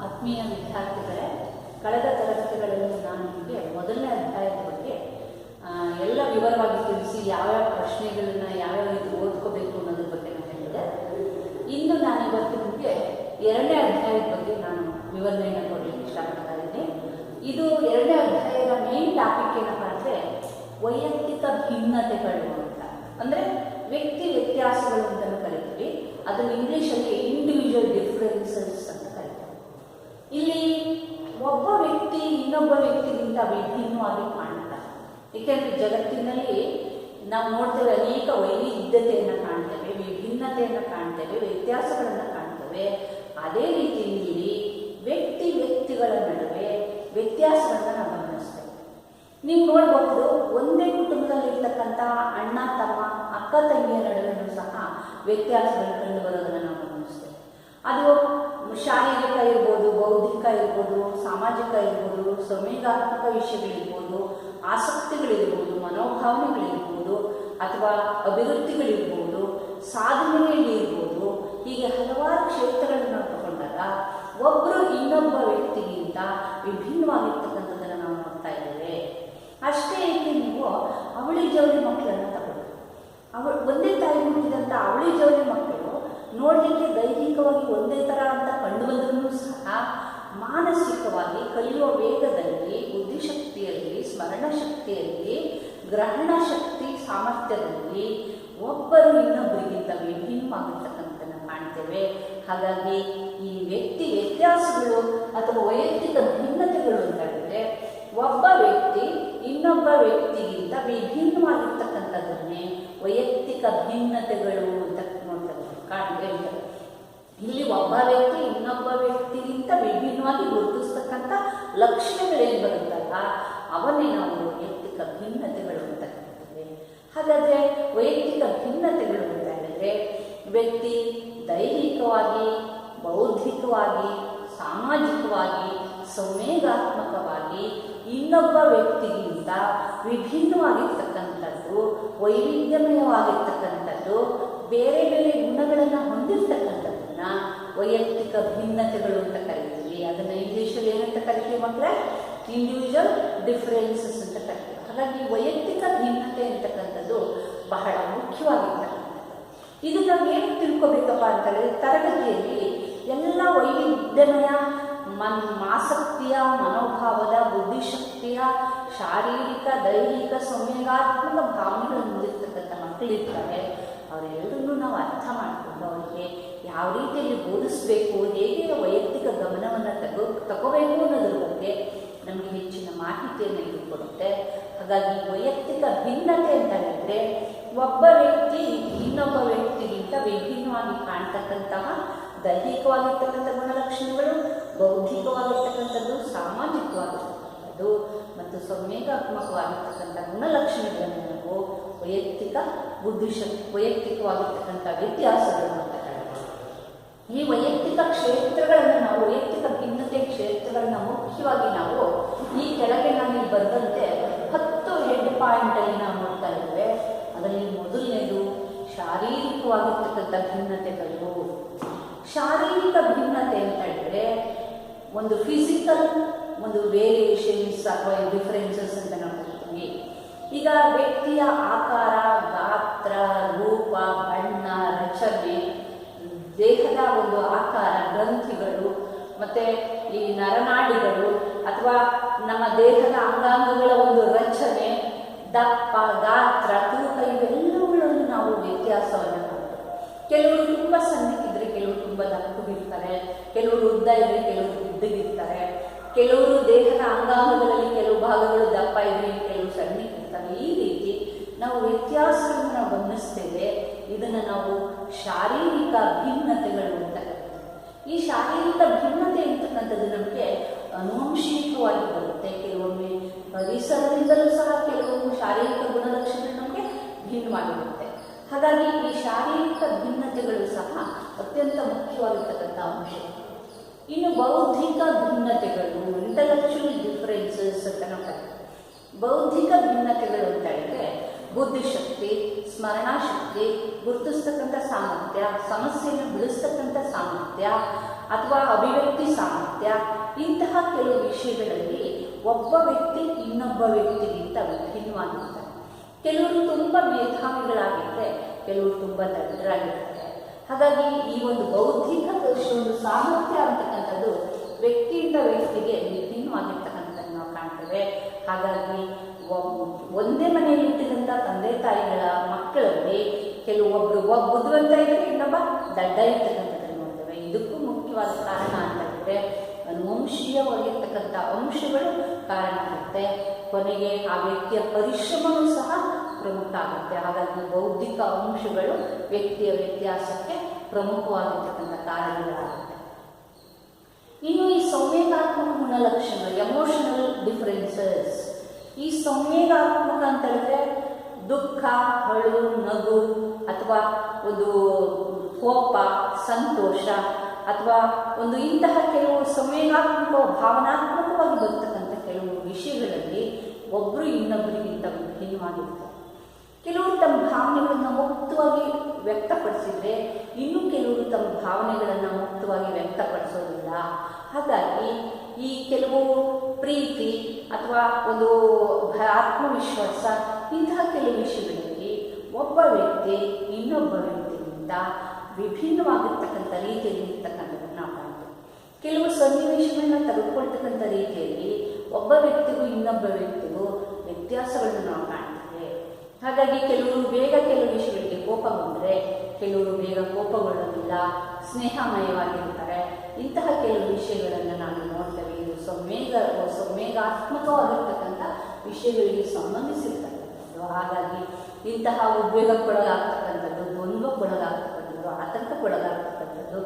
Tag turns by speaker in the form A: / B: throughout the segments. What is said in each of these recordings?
A: ಆತ್ಮೀಯ ವಿದ್ಯಾರ್ಥಿಗಳೇ, ಕಳೆದ ತರಗತಿಗಳಲ್ಲಿ ನಾನು ನಿಮಗೆ ಮೊದಲನೇ ಅಧ್ಯಾಯದ ಬಗ್ಗೆ ಎಲ್ಲ ವಿವರವಾಗಿ ತಿಳಿಸಿ ಯಾವ್ಯಾವ ಪ್ರಶ್ನೆಗಳನ್ನ ಯಾವ್ಯಾವ ರೀತಿ ಓದ್ಕೋಬೇಕು ಅನ್ನೋದ್ರ ಬಗ್ಗೆ ನಾನು ಹೇಳಿದೆ. ಇಂದು ನಾನಿವತ್ತು ನಿಮಗೆ ಎರಡನೇ ಅಧ್ಯಾಯದ ಬಗ್ಗೆ ನಾನು ವಿವರಣೆಯನ್ನು ಕೊಡಲಿಕ್ಕೆ ಇಷ್ಟಪಡ್ತಾ ಇದ್ದೀನಿ. ಇದು ಎರಡನೇ ಅಧ್ಯಾಯದ ಮೇನ್ ಟಾಪಿಕ್ ಏನಪ್ಪ ಅಂದರೆ ವೈಯಕ್ತಿಕ ಭಿನ್ನತೆಗಳು ಅಂತ, ಅಂದರೆ ವ್ಯಕ್ತಿ ವ್ಯತ್ಯಾಸಗಳು ಅಂತಲೂ ಕರಿತೀವಿ. ಅದನ್ನು ಇಂಗ್ಲೀಷಲ್ಲಿ ಇಂಡಿವಿಜುವಲ್ ಡಿಫ್ರೆನ್ಸಸ್ ಅಂತ ಕರೀತಾರೆ. ಇಲ್ಲಿ ಒಬ್ಬ ವ್ಯಕ್ತಿ ಇನ್ನೊಬ್ಬ ವ್ಯಕ್ತಿಗಿಂತ ವಿಭಿನ್ನವಾಗಿ ಕಾಣ್ತಾರೆ. ಏಕೆಂದರೆ ಜಗತ್ತಿನಲ್ಲಿ ನಾವು ನೋಡ್ತೇವೆ, ಅನೇಕ ವೈವಿಧ್ಯತೆಯನ್ನು ಕಾಣ್ತೇವೆ, ವಿಭಿನ್ನತೆಯನ್ನು ಕಾಣ್ತೇವೆ, ವ್ಯತ್ಯಾಸಗಳನ್ನು ಕಾಣ್ತೇವೆ. ಅದೇ ರೀತಿಯಲ್ಲಿ ವ್ಯಕ್ತಿಗಳ ನಡುವೆ ವ್ಯತ್ಯಾಸಗಳನ್ನು ನಾವು ಗಮನಿಸ್ತೇವೆ. ನೀವು ನೋಡಬಹುದು, ಒಂದೇ ಕುಟುಂಬದಲ್ಲಿರ್ತಕ್ಕಂಥ ಅಣ್ಣ ತಮ್ಮ ಅಕ್ಕ ತಂಗಿಯ ನಡುವೆನೂ ಸಹ ವ್ಯತ್ಯಾಸಗಳು ಕಂಡು ಬರೋದನ್ನು ನಾವು ಗಮನಿಸ್ತೇವೆ. ಅದು ಶಾರೀರಿಕ ಇರ್ಬೋದು, ಬೌದ್ಧಿಕ ಇರ್ಬೋದು, ಸಾಮಾಜಿಕ ಇರ್ಬೋದು, ಸಂವೇಗಾತ್ಮಕ ವಿಷಯಗಳಿರ್ಬೋದು, ಆಸಕ್ತಿಗಳಿರ್ಬೋದು, ಮನೋಭಾವನೆಗಳಿರ್ಬೋದು, ಅಥವಾ ಅಭಿವೃದ್ಧಿಗಳಿರ್ಬೋದು, ಸಾಧನೆಯಲ್ಲಿ ಇರ್ಬೋದು. ಹೀಗೆ ಹಲವಾರು ಕ್ಷೇತ್ರಗಳನ್ನು ನಾವು ತಗೊಂಡಾಗ ಒಬ್ಬರು ಇನ್ನೊಬ್ಬ ವ್ಯಕ್ತಿಗಿಂತ ವಿಭಿನ್ನವಾಗಿರ್ತಕ್ಕಂಥದ್ದನ್ನು ನಾವು ನೋಡ್ತಾ ಇದ್ದೇವೆ. ಅಷ್ಟೇ ಏಕೆ, ನೀವು ಅವಳಿ ಜವಳಿ ಮಕ್ಕಳನ್ನು ತಗೊಳ್ಳಿ. ಒಂದೇ ತಾಯಿ ಹುಟ್ಟಿದಂಥ ಅವಳಿ ಜವಳಿ ಮಕ್ಕಳು ನೋಡಲಿಕ್ಕೆ ದೈಹಿಕವಾಗಿ ಒಂದೇ ಥರ ಅಂತ ಕಂಡು ಬಂದರೂ ಸಹ ಮಾನಸಿಕವಾಗಿ ಕಲಿಯುವ ವೇಗದಲ್ಲಿ, ಬುದ್ಧಿಶಕ್ತಿಯಲ್ಲಿ, ಸ್ಮರಣ ಶಕ್ತಿಯಲ್ಲಿ, ಗ್ರಹಣ ಶಕ್ತಿ ಸಾಮರ್ಥ್ಯದಲ್ಲಿ ಒಬ್ಬರು ಇನ್ನೊಬ್ಬರಿಗಿಂತ ವಿಭಿನ್ನವಾಗಿರ್ತಕ್ಕಂಥದ್ದನ್ನು ಕಾಣ್ತೇವೆ. ಹಾಗಾಗಿ ಈ ವ್ಯಕ್ತಿ ವ್ಯತ್ಯಾಸಗಳು ಅಥವಾ ವೈಯಕ್ತಿಕ ಭಿನ್ನತೆಗಳು ಅಂತ ಹೇಳಿದ್ರೆ ಒಬ್ಬ ವ್ಯಕ್ತಿ ಇನ್ನೊಬ್ಬ ವ್ಯಕ್ತಿಗಿಂತ ವಿಭಿನ್ನವಾಗಿರ್ತಕ್ಕಂಥದ್ದನ್ನೇ ವೈಯಕ್ತಿಕ ಭಿನ್ನತೆಗಳು ಅಂತ ಹೇಳ್ತಾರೆ. ಇಲ್ಲಿ ಒಬ್ಬ ವ್ಯಕ್ತಿ ಇನ್ನೊಬ್ಬ ವ್ಯಕ್ತಿಗಿಂತ ವಿಭಿನ್ನವಾಗಿ ಗುರುತಿಸ್ತಕ್ಕಂಥ ಲಕ್ಷಣಗಳೇನು ಬರುತ್ತಲ್ಲ, ಅವನ್ನೇ ನಾವು ವೈಯಕ್ತಿಕ ಭಿನ್ನತೆಗಳು ಅಂತ ಕರಿತೇವೆ. ಹಾಗಾದರೆ ವೈಯಕ್ತಿಕ ಭಿನ್ನತೆಗಳು ಅಂತ ಹೇಳಿದ್ರೆ ವ್ಯಕ್ತಿ ದೈಹಿಕವಾಗಿ, ಬೌದ್ಧಿಕವಾಗಿ, ಸಾಮಾಜಿಕವಾಗಿ, ಸಂವೇಗಾತ್ಮಕವಾಗಿ ಇನ್ನೊಬ್ಬ ವ್ಯಕ್ತಿಗಿಂತ ವಿಭಿನ್ನವಾಗಿರ್ತಕ್ಕಂಥದ್ದು, ವೈವಿಧ್ಯಮಯವಾಗಿರ್ತಕ್ಕಂಥದ್ದು, ಬೇರೆ ಬೇರೆ ಗುಣಗಳನ್ನು ಹೊಂದಿರ್ತಕ್ಕಂಥದ್ದನ್ನ ವೈಯಕ್ತಿಕ ಭಿನ್ನತೆಗಳು ಅಂತ ಕರಿತೀವಿ. ಅದನ್ನು ಇಂಗ್ಲೀಷಲ್ಲಿ ಏನಂತ ಕರಿತೀವಿ ಮಕ್ಕಳೇ? ಇಂಡಿವಿಜುವಲ್ ಡಿಫ್ರೆನ್ಸಸ್ ಅಂತ ಕರಿತೀವಿ. ಹಾಗಾಗಿ ವೈಯಕ್ತಿಕ ಭಿನ್ನತೆ ಅಂತಕ್ಕಂಥದ್ದು ಬಹಳ ಮುಖ್ಯವಾಗಿರ್ತಕ್ಕಂಥದ್ದು. ಇದು ನಾವು ಏನು ತಿಳ್ಕೊಬೇಕಪ್ಪ ಅಂತ ಹೇಳಿದ್ರೆ, ತರಗತಿಯಲ್ಲಿ ಎಲ್ಲ ವೈವಿಧ್ಯಮಯ ಆಸಕ್ತಿಯ, ಮನೋಭಾವದ, ಬುದ್ಧಿಶಕ್ತಿಯ, ಶಾರೀರಿಕ, ದೈಹಿಕ, ಸಂವೇಗಾತ್ಮಕ ಭಾವನೆಗಳನ್ನು ಹೊಂದಿರ್ತಕ್ಕಂಥ ಮಕ್ಕಳಿರ್ತಾರೆ. ಅವರೆಲ್ಲರನ್ನೂ ನಾವು ಅರ್ಥ ಮಾಡಿಕೊಂಡು ಅವರಿಗೆ ಯಾವ ರೀತಿಯಲ್ಲಿ ಬೋಧಿಸಬೇಕು, ಹೇಗೆ ವೈಯಕ್ತಿಕ ಗಮನವನ್ನು ತಗೋಬೇಕು ಅನ್ನೋದ್ರ ಬಗ್ಗೆ ನಮಗೆ ಹೆಚ್ಚಿನ ಮಾಹಿತಿಯನ್ನು ಇದು ಕೊಡುತ್ತೆ. ಹಾಗಾಗಿ ವೈಯಕ್ತಿಕ ಭಿನ್ನತೆ ಅಂತ ಹೇಳಿದ್ರೆ ಒಬ್ಬ ವ್ಯಕ್ತಿ ಇನ್ನೊಬ್ಬ ವ್ಯಕ್ತಿಗಿಂತ ವಿಭಿನ್ನವಾಗಿ ಕಾಣ್ತಕ್ಕಂತಹ ದೈಹಿಕವಾಗಿರ್ತಕ್ಕಂಥ ಗುಣಲಕ್ಷಣಗಳು, ಬೌದ್ಧಿಕವಾಗಿರ್ತಕ್ಕಂಥದ್ದು, ಸಾಮಾಜಿಕವಾಗಿರ್ತಕ್ಕಂಥದ್ದು ಮತ್ತು ಸಂವೇಗಾತ್ಮಕವಾಗಿರ್ತಕ್ಕಂಥ ಗುಣಲಕ್ಷಣಗಳನ್ನು ನಾವು ವೈಯಕ್ತಿಕವಾಗಿರ್ತಕ್ಕಂಥ ವ್ಯತ್ಯಾಸಗಳು ಅಂತ ಕರೀತೀವಿ. ಈ ವೈಯಕ್ತಿಕ ಕ್ಷೇತ್ರಗಳನ್ನು ನಾವು, ವೈಯಕ್ತಿಕ ಭಿನ್ನತೆ ಕ್ಷೇತ್ರಗಳನ್ನ ಮುಖ್ಯವಾಗಿ ನಾವು ಈ ಕೆಳಗೆ ನಾನು ಬರೆದಂತೆ 10 ಹೆಡ್ ಪಾಯಿಂಟಲ್ಲಿ ನಾವು ನೋಡ್ತಾ ಇದ್ದೇವೆ. ಅದರಲ್ಲಿ ಮೊದಲನೇದು ಶಾರೀರಿಕವಾಗಿರ್ತಕ್ಕಂಥ ಭಿನ್ನತೆಗಳು. ಶಾರೀರಿಕ ಭಿನ್ನತೆ ಅಂತ ಹೇಳಿದ್ರೆ ಒಂದು ಫಿಸಿಕಲ್, ಒಂದು ವೇರಿಯೇಷನ್ಸ್ ಅಥವಾ ಡಿಫ್ರೆನ್ಸಸ್ ಅಂತ ನಾವು ಹೇಳ್ತೀವಿ. ಈಗ ವ್ಯಕ್ತಿಯ ಆಕಾರ, ಗಾತ್ರ, ರೂಪ, ಬಣ್ಣ, ರಚನೆ, ದೇಹದ ಒಂದು ಆಕಾರ, ಗ್ರಂಥಿಗಳು, ಮತ್ತು ಈ ನರನಾಡಿಗಳು ಅಥವಾ ನಮ್ಮ ದೇಹದ ಅಂಗಾಂಗಗಳ ಒಂದು ರಚನೆ, ದಪ್ಪ, ಗಾತ್ರ, ತೂಕ, ಇವೆಲ್ಲವುಗಳನ್ನು ನಾವು ವ್ಯತ್ಯಾಸವನ್ನು ನೋಡ್ತೇವೆ. ಕೆಲವರು ತುಂಬ ಸಣ್ಣಕ್ಕಿದ್ರೆ ಕೆಲವರು ತುಂಬ ದಪ್ಪಗಿರ್ತಾರೆ, ಕೆಲವರು ಉದ್ದ ಇದ್ರೆ ಕೆಲವರು ಉದ್ದಗಿರ್ತಾರೆ, ಕೆಲವರು ದೇಹದ ಅಂಗಾಂಗಗಳಲ್ಲಿ ಕೆಲವು ಭಾಗಗಳು ದಪ್ಪ ಇದ್ರೆ ಕೆಲವು ಸಣ್ಣಕ್ಕಿರ್ತಾರೆ. ಈ ರೀತಿ ನಾವು ವ್ಯತ್ಯಾಸಗಳನ್ನು ನಾವು ಗಮನಿಸ್ತೇವೆ. ಇದನ್ನು ನಾವು ಶಾರೀರಿಕ ಭಿನ್ನತೆಗಳು ಅಂತ ಕರಿತೀವಿ. ಈ ಶಾರೀರಿಕ ಭಿನ್ನತೆ ಅಂತಕ್ಕಂಥದ್ದು ನಮಗೆ ಆನುವಂಶಿಕವಾಗಿ ಬರುತ್ತೆ. ಕೆಲವೊಮ್ಮೆ ಪರಿಸರದಿಂದಲೂ ಸಹ ಕೆಲವು ಶಾರೀರಿಕ ಗುಣಲಕ್ಷಣಗಳು ನಮಗೆ ಭಿನ್ನವಾಗಿರುತ್ತೆ. ಹಾಗಾಗಿ ಈ ಶಾರೀರಿಕ ಭಿನ್ನತೆಗಳು ಸಹ ಅತ್ಯಂತ ಮುಖ್ಯವಾಗಿರ್ತಕ್ಕಂಥ ಅಂಶ. ಇನ್ನು ಬೌದ್ಧಿಕ ಭಿನ್ನತೆಗಳು, ಇಂಟಲೆಕ್ಚುಯಲ್ ಡಿಫ್ರೆನ್ಸಸ್ ಅಂತ ನಾವು ಕರಿತೀವಿ. ಬೌದ್ಧಿಕ ಭಿನ್ನತೆಗಳು ಅಂತ ಹೇಳಿದ್ರೆ ಬುದ್ಧಿಶಕ್ತಿ, ಸ್ಮರಣಾಶಕ್ತಿ, ಗುರುತಿಸ್ತಕ್ಕಂಥ ಸಾಮರ್ಥ್ಯ, ಸಮಸ್ಯೆಯನ್ನು ಬಿಡಿಸ್ತಕ್ಕಂಥ ಸಾಮರ್ಥ್ಯ, ಅಥವಾ ಅಭಿವ್ಯಕ್ತಿ ಸಾಮರ್ಥ್ಯ, ಇಂತಹ ಕೆಲವು ವಿಷಯಗಳಲ್ಲಿ ಒಬ್ಬ ವ್ಯಕ್ತಿ ಇನ್ನೊಬ್ಬ ವ್ಯಕ್ತಿಗಿಂತ ವಿಭಿನ್ನವಾಗಿರ್ತಾರೆ. ಕೆಲವರು ತುಂಬ ಮೇಧಾವಿಗಳಾಗಿದ್ದರೆ ಕೆಲವರು ತುಂಬ ದಡ್ಡರಾಗಿರ್ತಾರೆ. ಹಾಗಾಗಿ ಈ ಒಂದು ಬೌದ್ಧಿಕ ಒಂದು ಸಾಮರ್ಥ್ಯ ಅಂತಕ್ಕಂಥದ್ದು ವ್ಯಕ್ತಿಯಿಂದ ವ್ಯಕ್ತಿಗೆ ವಿಭಿನ್ನವಾಗಿರ್ತಕ್ಕಂಥದ್ದನ್ನು ನಾವು ಕಾಣ್ತೇವೆ. ಹಾಗಾಗಿ ಒಂದೇ ಮನೆಯಲ್ಲಿ ಹುಟ್ಟಿದಂಥ ತಂದೆ ತಾಯಿಗಳ ಮಕ್ಕಳಲ್ಲಿ ಕೆಲವೊಬ್ಬರು ಬುದ್ಧಿವಂತ ಇದ್ದರೆ ಇನ್ನೊಬ್ಬ ದಡ್ಡ ಇರ್ತಕ್ಕಂಥದ್ದನ್ನು ನೋಡ್ತೇವೆ. ಇದಕ್ಕೂ ಮುಖ್ಯವಾದ ಕಾರಣ ಅಂತ ಹೇಳಿದ್ರೆ ಅನುವಂಶೀಯವಾಗಿರ್ತಕ್ಕಂಥ ಅಂಶಗಳು ಕಾರಣ ಆಗುತ್ತೆ. ಕೊನೆಗೆ ಆ ವ್ಯಕ್ತಿಯ ಪರಿಶ್ರಮವೂ ಸಹ ಪ್ರಮುಖ ಆಗುತ್ತೆ. ಹಾಗಾಗಿ ಬೌದ್ಧಿಕ ಅಂಶಗಳು ವ್ಯಕ್ತಿಯ ವ್ಯತ್ಯಾಸಕ್ಕೆ ಪ್ರಮುಖವಾಗಿರ್ತಕ್ಕಂಥ ಕಾರಣಗಳಾಗುತ್ತೆ. ಇನ್ನು ಈ ಸಂವೇಗಾತ್ಮಕ ಗುಣಲಕ್ಷಣಗಳು, ಎಮೋಷನಲ್ ಡಿಫರೆನ್ಸಸ್. ಈ ಸಂವೇಗಾತ್ಮಕ ಅಂತ ಹೇಳಿದ್ರೆ ದುಃಖ, ಅಳು, ನಗು ಅಥವಾ ಒಂದು ಕೋಪ, ಸಂತೋಷ ಅಥವಾ ಒಂದು ಇಂತಹ ಕೆಲವು ಸಂವೇಗಾತ್ಮಕ ಭಾವನಾತ್ಮಕವಾಗಿ ಬರ್ತಕ್ಕಂಥ ಕೆಲವು ವಿಷಯಗಳಲ್ಲಿ ಒಬ್ಬರು ಇನ್ನೊಬ್ಬರಿಗಿಂತ ಭಿನ್ನವಾಗಿರ್ತಾರೆ. ಕೆಲವರು ತಮ್ಮ ಭಾವನೆಗಳನ್ನು ಮುಕ್ತವಾಗಿ ವ್ಯಕ್ತಪಡಿಸಿದರೆ ಇನ್ನು ಕೆಲವರು ತಮ್ಮ ಭಾವನೆಗಳನ್ನು ಮುಕ್ತವಾಗಿ ವ್ಯಕ್ತಪಡಿಸೋದಿಲ್ಲ. ಹಾಗಾಗಿ ಈ ಕೆಲವು ಪ್ರೀತಿ ಅಥವಾ ಒಂದು ಆತ್ಮವಿಶ್ವಾಸ ಇಂತಹ ಕೆಲವು ವಿಷಯಗಳಲ್ಲಿ ಒಬ್ಬ ವ್ಯಕ್ತಿ ಇನ್ನೊಬ್ಬ ವ್ಯಕ್ತಿಗಿಂತ ವಿಭಿನ್ನವಾಗಿರ್ತಕ್ಕಂಥ ರೀತಿಯಲ್ಲಿ ಇರ್ತಕ್ಕಂಥದ್ದನ್ನು ನಾವು ಕಾಣ್ತೇವೆ. ಕೆಲವು ಸನ್ನಿವೇಶಗಳನ್ನ ತೆಗೆದುಕೊಳ್ತಕ್ಕಂಥ ರೀತಿಯಲ್ಲಿ ಒಬ್ಬ ವ್ಯಕ್ತಿಗೂ ಇನ್ನೊಬ್ಬ ವ್ಯಕ್ತಿಗೂ ವ್ಯತ್ಯಾಸಗಳನ್ನು ನಾವು ಕಾಣ್ತೇವೆ. ಹಾಗಾಗಿ ಕೆಲವರು ಬೇಗ ಕೆಲವು ವಿಷಯಗಳಿಗೆ ಕೋಪಗೊಂಡ್ರೆ ಕೆಲವರು ಬೇಗ ಕೋಪಗೊಳ್ಳೋದಿಲ್ಲ, ಸ್ನೇಹಮಯವಾಗಿರ್ತಾರೆ. ಇಂತಹ ಕೆಲವು ವಿಷಯಗಳನ್ನು ನಾವು ನೋಡ್ತೇವೆ. ಇದು ಸಂವೇಗಾತ್ಮಕವಾಗಿರ್ತಕ್ಕಂಥ ವಿಷಯಗಳಿಗೆ ಸಂಬಂಧಿಸಿರ್ತಕ್ಕಂಥದ್ದು. ಹಾಗಾಗಿ ಇಂತಹ ಉದ್ವೇಗಕ್ಕೊಳಗಾಗ್ತಕ್ಕಂಥದ್ದು, ದ್ವಂದ್ವಕ್ಕೊಳಗಾಗ್ತಕ್ಕಂಥದ್ದು, ಆತಂಕಕ್ಕೊಳಗಾಗ್ತಕ್ಕಂಥದ್ದು,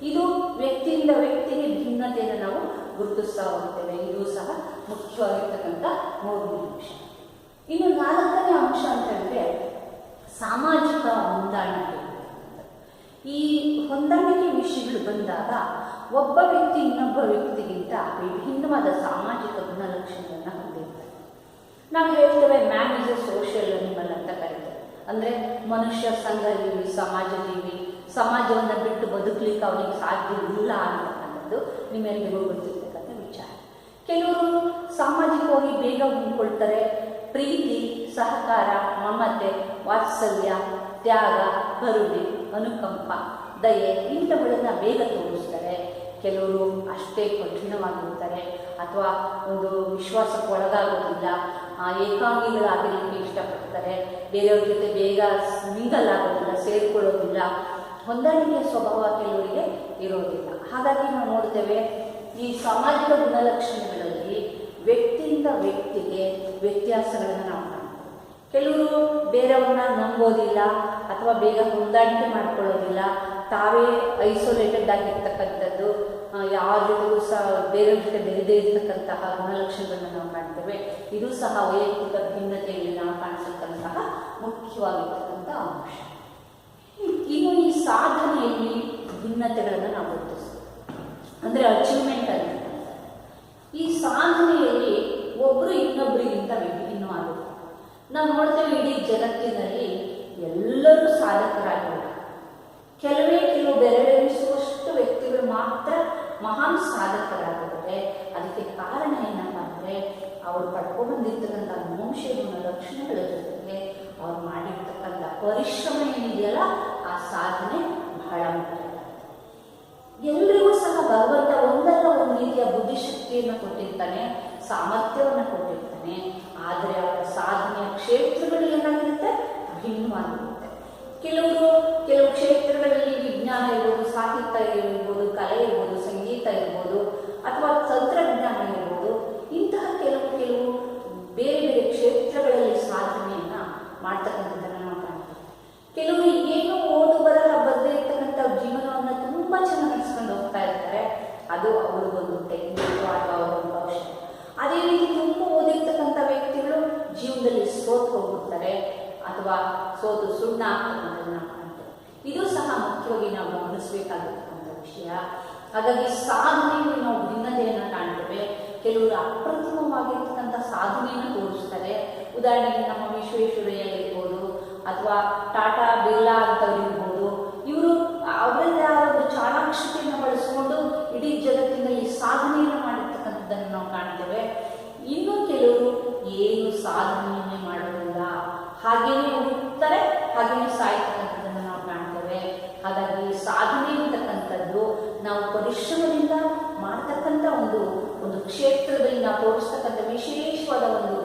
A: ಇದು ವ್ಯಕ್ತಿಯಿಂದ ವ್ಯಕ್ತಿಗೆ ಭಿನ್ನತೆಯನ್ನು ನಾವು ಗುರುತಿಸ್ತಾ ಹೋಗ್ತೇವೆ. ಇದು ಸಹ ಮುಖ್ಯವಾಗಿರ್ತಕ್ಕಂಥ 3ನೇ ಅಂಶ. ಇನ್ನು 4ನೇ ಅಂಶ ಅಂತ ಹೇಳಿದ್ರೆ ಸಾಮಾಜಿಕ ಹೊಂದಾಣಿಕೆ. ಈ ಹೊಂದಾಣಿಕೆ ವಿಷಯಗಳು ಬಂದಾಗ ಒಬ್ಬ ವ್ಯಕ್ತಿ ಇನ್ನೊಬ್ಬ ವ್ಯಕ್ತಿಗಿಂತ ವಿಭಿನ್ನವಾದ ಸಾಮಾಜಿಕ ಗುಣಲಕ್ಷಣಗಳನ್ನು ಹೊಂದಿರ್ತಾರೆ. ನಾವು ಹೇಳ್ತೇವೆ man is A social animal ಅಂತ ಕರೀತೇವೆ. ಅಂದರೆ ಮನುಷ್ಯ ಸಂಘಜೀವಿ, ಸಮಾಜಜೀವಿ, ಸಮಾಜವನ್ನು ಬಿಟ್ಟು ಬದುಕಲಿಕ್ಕೆ ಅವನಿಗೆ ಸಾಧ್ಯ ಇಲ್ಲ ಅಂತಕ್ಕಂಥದ್ದು ನಿಮ್ಮೆಲ್ಲರಿಗೂ ಗೊತ್ತಿರ್ತಕ್ಕಂಥ ವಿಚಾರ. ಕೆಲವರು ಸಾಮಾಜಿಕವಾಗಿ ಬೇಗ ಹೊಂದ್ಕೊಳ್ತಾರೆ. ಪ್ರೀತಿ, ಸಹಕಾರ, ಮಮತೆ, ವಾತ್ಸಲ್ಯ, ತ್ಯಾಗ, ಕರುಣೆ, ಅನುಕಂಪ, ದಯೆ ಇಂಥವುಗಳನ್ನು ಬೇಗ ತೋರಿಸ್ತಾರೆ. ಕೆಲವರು ಅಷ್ಟೇ ಕಠಿಣವಾಗಿರ್ತಾರೆ ಅಥವಾ ಒಂದು ವಿಶ್ವಾಸಕ್ಕೆ ಒಳಗಾಗೋದಿಲ್ಲ, ಏಕಾಂಗಿಗಳಾಗಿರಲಿಕ್ಕೆ ಇಷ್ಟಪಡ್ತಾರೆ. ಬೇರೆಯವ್ರ ಜೊತೆ ಬೇಗ ಮಿಂಗಲ್ ಆಗೋದಿಲ್ಲ, ಸೇರಿಕೊಳ್ಳೋದಿಲ್ಲ. ಹೊಂದಾಣಿಕೆ ಸ್ವಭಾವ ಕೆಲವರಿಗೆ ಇರೋದಿಲ್ಲ. ಹಾಗಾಗಿ ನಾವು ನೋಡ್ತೇವೆ ಈ ಸಾಮಾಜಿಕ ಗುಣಲಕ್ಷಣಗಳಲ್ಲಿ ವ್ಯಕ್ತಿಯಿಂದ ವ್ಯಕ್ತಿಗೆ ವ್ಯತ್ಯಾಸಗಳನ್ನು ನಾವು ಕಾಣ್ತೇವೆ. ಕೆಲವರು ಬೇರೆಯವ್ರನ್ನ ನಂಬೋದಿಲ್ಲ ಅಥವಾ ಬೇಗ ಹೊಂದಾಣಿಕೆ ಮಾಡ್ಕೊಳ್ಳೋದಿಲ್ಲ, ತಾವೇ ಐಸೋಲೇಟೆಡ್ ಆಗಿರ್ತಕ್ಕಂಥದ್ದು, ಯಾರ ಜೊತೆಗೂ ಸಹ ಬೇರೆಯವ್ರ ಜೊತೆ ಬೆರೆದೇ ಇರ್ತಕ್ಕಂತಹ ಗುಣಲಕ್ಷಣಗಳನ್ನು ನಾವು ಕಾಣ್ತೇವೆ. ಇದು ಸಹ ವೈಯಕ್ತಿಕ ಭಿನ್ನತೆಯಲ್ಲಿ ನಾವು ಕಾಣಿಸತಕ್ಕಂತಹ ಮುಖ್ಯವಾಗಿರ್ತಕ್ಕಂಥ ಅಂಶ. ಇನ್ನು ಈ ಸಾಧನೆಯಲ್ಲಿ ಭಿನ್ನತೆಗಳನ್ನು ನಾವು ಗುರುತಿಸ್ತೇವೆ, ಅಂದರೆ ಅಚೀವ್ಮೆಂಟ್ ಅಂತ. ಈ ಸಾಧನೆಯಲ್ಲಿ ಒಬ್ಬರು ಇನ್ನೊಬ್ಬರಿಗಿಂತ ವಿಭಿನ್ನವಾಗುತ್ತೆ. ನಾವು ನೋಡ್ತೇವೆ ಇಡೀ ಜಗತ್ತಿನಲ್ಲಿ ಎಲ್ಲರೂ ಸಾಧಕರಾಗಿಲ್ಲ. ಕೆಲವು ಬೆರಳೆಣಿಸುವಷ್ಟು ವ್ಯಕ್ತಿಗಳು ಮಾತ್ರ ಮಹಾನ್ ಸಾಧಕರಾಗಿದ್ದಾರೆ. ಅದಕ್ಕೆ ಕಾರಣ ಏನಪ್ಪ ಅಂದರೆ ಅವರು ಪಡ್ಕೊಂಡ್ಬಂದಿರ್ತಕ್ಕಂಥ ಅನುವಂಶೀಯ ಗುಣಲಕ್ಷಣಗಳ ಜೊತೆಗೆ ಅವ್ರು ಮಾಡಿರ್ತಕ್ಕಂಥ ಪರಿಶ್ರಮ ಏನಿದೆಯಲ್ಲ ಆ ಸಾಧನೆ ಬಹಳ ಮುಖ್ಯ. ಎಲ್ಲರಿಗೂ ಸಹ ಭಗವಂತ ಒಂದಲ್ಲ ಒಂದು ರೀತಿಯ ಬುದ್ಧಿಶಕ್ತಿಯನ್ನು ಕೊಟ್ಟಿರ್ತಾನೆ, ಸಾಮರ್ಥ್ಯವನ್ನು ಕೊಟ್ಟಿರ್ತಾನೆ. ಆದರೆ ಅವರ ಸಾಧನೆಯ ಕ್ಷೇತ್ರಗಳು ಏನಾಗಿರುತ್ತೆ, ಭಿನ್ನವಾಗಿರುತ್ತೆ. ಕೆಲವು ಕ್ಷೇತ್ರಗಳಲ್ಲಿ ವಿಜ್ಞಾನ ಇರ್ಬೋದು, ಸಾಹಿತ್ಯ ಇರ್ಬೋದು, ಕಲೆ ಇರ್ಬೋದು, ಸಂಗೀತ ಇರ್ಬೋದು ಅಥವಾ ತಂತ್ರಜ್ಞಾನ ಇರ್ಬೋದು, ಇಂತಹ ಕೆಲವು ಬೇರೆ ಬೇರೆ ಕ್ಷೇತ್ರಗಳಲ್ಲಿ ಸಾಧನೆಯನ್ನು ಮಾಡ್ತಕ್ಕಂಥದ್ದನ್ನು ನಾವು ಕಾಣ್ತೀವಿ. ಕೆಲವರು ಏನು ಓದು ಬರಲ್ಲ ಬರದೇ ಇರ್ತಕ್ಕಂಥ ಜೀವನವನ್ನು ತುಂಬ ಚೆನ್ನಾಗಿ ನಡೆಸ್ಕೊಂಡು ಹೋಗ್ತಾ ಇರ್ತಾರೆ. ಅದು ಅವ್ರಿಗೊಂದು ಟೆಕ್ನಿಕ್ ಅಥವಾ ಅವರೊಂದು ಕೌಶಲ್ಯ. ಅದೇ ರೀತಿ ತುಂಬ ಓದಿರ್ತಕ್ಕಂಥ ವ್ಯಕ್ತಿಗಳು ಜೀವನದಲ್ಲಿ ಸೋತು ಹೋಗ್ಬಿಡ್ತಾರೆ ಅಥವಾ ಸೋತು ಸುಣ್ಣ ಆಗ್ತಕ್ಕಂಥದ್ದನ್ನ ಕಾಣ್ತೇವೆ. ಇದು ಸಹ ಮುಖ್ಯವಾಗಿ ನಾವು ಗಮನಿಸಬೇಕಾಗಿರ್ತಕ್ಕಂಥ ವಿಷಯ. ಹಾಗಾಗಿ ಸಾಧನೆಯಲ್ಲಿ ನಾವು ಭಿನ್ನತೆಯನ್ನು ಕಾಣ್ತೇವೆ. ಕೆಲವರು ಅಪ್ರತಿಮವಾಗಿರ್ತಕ್ಕಂಥ ಸಾಧನೆಯನ್ನು ತೋರಿಸ್ತಾರೆ. ಉದಾಹರಣೆಗೆ ನಮ್ಮ ವಿಶ್ವೇಶ್ವರಯ್ಯ ಇರ್ಬೋದು ಅಥವಾ ಟಾಟಾ ಬಿರ್ಲಾ ಅಂತವ್ರು ಇರ್ಬೋದು. ಇವರು ಅವರದೇ ಆದ ಚಾಣಾಕ್ಷತೆಯನ್ನು ಬಳಸಿಕೊಂಡು ಪರಿಶ್ರಮದಿಂದ ಮಾಡ್ತಕ್ಕಂಥ ಒಂದು ಕ್ಷೇತ್ರದಲ್ಲಿ ನಾವು ತೋರಿಸ್ತಕ್ಕಂಥ ವಿಶೇಷವಾದ ಒಂದು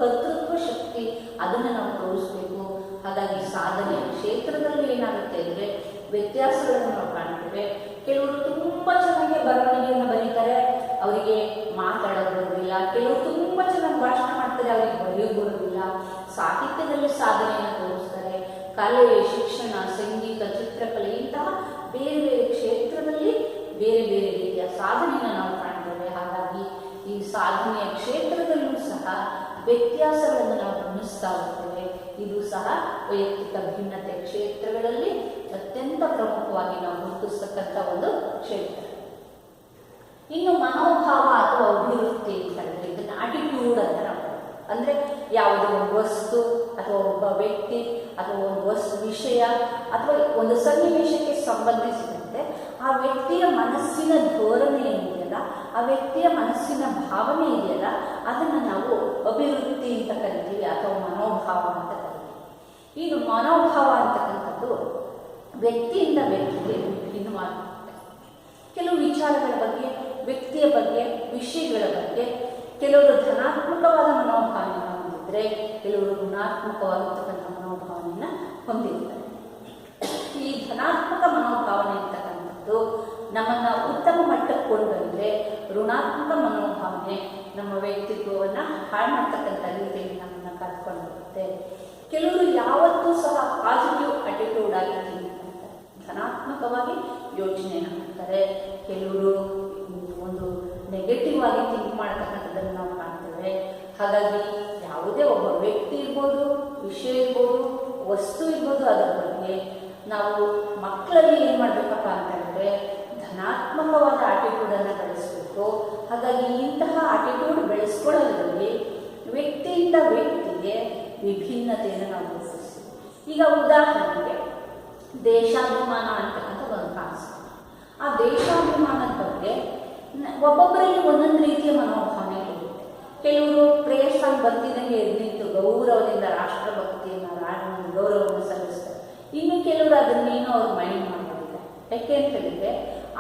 A: ಕರ್ತೃತ್ವ ಶಕ್ತಿ, ಅದನ್ನು ನಾವು ತೋರಿಸ್ಬೇಕು. ಹಾಗಾಗಿ ಸಾಧನೆಯ ಕ್ಷೇತ್ರದಲ್ಲಿ ಏನಾಗುತ್ತೆ ಅಂದರೆ ವ್ಯತ್ಯಾಸಗಳನ್ನು ನಾವು ಕಾಣ್ತೇವೆ. ಕೆಲವರು ತುಂಬ ಚೆನ್ನಾಗಿ ಬರವಣಿಗೆಯನ್ನು ಬರೀತಾರೆ, ಅವರಿಗೆ ಮಾತಾಡೋದು ಬರೋದಿಲ್ಲ. ಕೆಲವರು ತುಂಬ ಚೆನ್ನಾಗಿ ಭಾಷಣ ಮಾಡ್ತಾರೆ, ಅವರಿಗೆ ಬರೆಯೋದು ಬರೋದಿಲ್ಲ. ಸಾಹಿತ್ಯದಲ್ಲಿ ಸಾಧನೆಯನ್ನು ತೋರಿಸ್ತಾರೆ. ಕಲೆ, ಶಿಕ್ಷಣ, ಸಂಗೀತ, ಚಿತ್ರಕಲೆ ಇಂತಹ ಬೇರೆ ಬೇರೆ ಕ್ಷೇತ್ರದಲ್ಲಿ ಬೇರೆ ಬೇರೆ ರೀತಿಯ ಸಾಧನೆಯನ್ನು ನಾವು ಕಾಣ್ತೇವೆ. ಹಾಗಾಗಿ ಈ ಸಾಧನೆಯ ಕ್ಷೇತ್ರದಲ್ಲೂ ಸಹ ವ್ಯತ್ಯಾಸಗಳನ್ನು ನಾವು ಗಮನಿಸ್ತಾ ಹೋಗ್ತೇವೆ. ಇದು ಸಹ ವೈಯಕ್ತಿಕ ಭಿನ್ನತೆ ಕ್ಷೇತ್ರಗಳಲ್ಲಿ ಅತ್ಯಂತ ಪ್ರಮುಖವಾಗಿ ನಾವು ಗುರುತಿಸ್ತಕ್ಕಂಥ ಒಂದು ಕ್ಷೇತ್ರ. ಇನ್ನು ಮನೋಭಾವ ಅಥವಾ ಅಭಿವೃದ್ಧಿ ಅಂತ ಹೇಳಿದ್ರೆ ಇದನ್ನು ಆಟಿಟ್ಯೂಡ್ ಅಂತ ನಾವು ಅಂದರೆ ಯಾವುದೇ ಒಂದು ವಸ್ತು ಅಥವಾ ಒಬ್ಬ ವ್ಯಕ್ತಿ ಅಥವಾ ಒಂದು ವಿಷಯ ಅಥವಾ ಒಂದು ಸನ್ನಿವೇಶಕ್ಕೆ ಸಂಬಂಧಿಸಿದಂತೆ ಆ ವ್ಯಕ್ತಿಯ ಮನಸ್ಸಿನ ಧೋರಣೆ ಏನಿದೆಯಲ್ಲ, ಆ ವ್ಯಕ್ತಿಯ ಮನಸ್ಸಿನ ಭಾವನೆ ಇದೆಯಲ್ಲ, ಅದನ್ನು ನಾವು ಅಭಿವೃದ್ಧಿ ಅಂತ ಕರಿತೀವಿ ಅಥವಾ ಮನೋಭಾವ ಅಂತ ಕರಿತೀವಿ. ಇದು ಮನೋಭಾವ ಅಂತಕ್ಕಂಥದ್ದು ವ್ಯಕ್ತಿಯಿಂದ ವ್ಯಕ್ತಿಗೆ ಭಿನ್ನವಾಗುತ್ತೆ. ಕೆಲವು ವಿಚಾರಗಳ ಬಗ್ಗೆ, ವ್ಯಕ್ತಿಯ ಬಗ್ಗೆ, ವಿಷಯಗಳ ಬಗ್ಗೆ ಕೆಲವರು ಧನಾತ್ಮಕವಾದ ಮನೋಭಾವನೆಯನ್ನು ಹೊಂದಿದ್ರೆ, ಕೆಲವರು ಋಣಾತ್ಮಕವಾಗಿರ್ತಕ್ಕಂಥ ಮನೋಭಾವನೆಯನ್ನು ಹೊಂದಿರ್ತಾರೆ. ಈ ಧನಾತ್ಮಕ ಮನೋಭಾವನೆ ಅಂತಕ್ಕಂಥದ್ದು ನಮ್ಮನ್ನು ಉತ್ತಮ ಮಟ್ಟಕ್ಕೆ ಕೊಂಡೊಯ್ದರೆ, ಋಣಾತ್ಮಕ ಮನೋಭಾವನೆ ನಮ್ಮ ವ್ಯಕ್ತಿತ್ವವನ್ನು ಹಾಳು ಮಾಡ್ತಕ್ಕಂಥ ರೀತಿಯಲ್ಲಿ ನಮ್ಮನ್ನು ಕರ್ಕೊಂಡು ಹೋಗುತ್ತೆ. ಕೆಲವರು ಯಾವತ್ತೂ ಸಹ ಪಾಸಿಟಿವ್ ಅಟಿಟ್ಯೂಡ್ ಆಗಿ ಧನಾತ್ಮಕವಾಗಿ ಯೋಚನೆ ಮಾಡ್ತಾರೆ. ಕೆಲವರು ಒಂದು ನೆಗೆಟಿವ್ ಆಗಿ ಥಿಂಕ್ ಮಾಡ್ತಕ್ಕಂಥದ್ದನ್ನು ನಾವು ಕಾಣ್ತೇವೆ. ಹಾಗಾಗಿ ಯಾವುದೇ ಒಬ್ಬ ವ್ಯಕ್ತಿ ಇರ್ಬೋದು, ವಿಷಯ ಇರ್ಬೋದು, ವಸ್ತು ಇರ್ಬೋದು, ಅದರ ಬಗ್ಗೆ ನಾವು ಮಕ್ಕಳಲ್ಲಿ ಏನು ಮಾಡಬೇಕಪ್ಪ ಅಂತ ಹೇಳಿದ್ರೆ ಧನಾತ್ಮಕವಾದ ಆಟಿಟ್ಯೂಡನ್ನು ಬೆಳೆಸಬೇಕು. ಹಾಗಾಗಿ ಇಂತಹ ಆಟಿಟ್ಯೂಡ್ ಬೆಳೆಸ್ಕೊಳ್ಳೋದ್ರಲ್ಲಿ ವ್ಯಕ್ತಿಯಿಂದ ವ್ಯಕ್ತಿಗೆ ವಿಭಿನ್ನತೆಯನ್ನು ನಾವು ಗುರುತಿಸ್ತೀವಿ. ಈಗ ಉದಾಹರಣೆಗೆ ದೇಶಾಭಿಮಾನ ಅಂತಕ್ಕಂಥ ಒಂದು ಕಾನ್ಸೆಪ್ಟ್. ಆ ದೇಶಾಭಿಮಾನದ ಬಗ್ಗೆ ಒಬ್ಬೊಬ್ಬರಲ್ಲಿ ಒಂದೊಂದು ರೀತಿಯ ಮನೋಭಾವನೆ ಇರುತ್ತೆ. ಕೆಲವರು ಪ್ರೇಯಸ್ಸಾಗಿ ಬರ್ತಿದ್ದಂಗೆ ಎದ್ನಿಂತು ಗೌರವದಿಂದ ರಾಷ್ಟ್ರಭಕ್ತಿಯನ್ನು ಗೌರವವನ್ನು ಸಲ್ಲಿಸ್ತಾರೆ. ಇನ್ನು ಕೆಲವರು ಅದನ್ನೇನೋ ಅವ್ರು ಮೈಂಡ್ ಮಾಡೋದಿಲ್ಲ. ಯಾಕೆ ಅಂತ ಹೇಳಿದ್ರೆ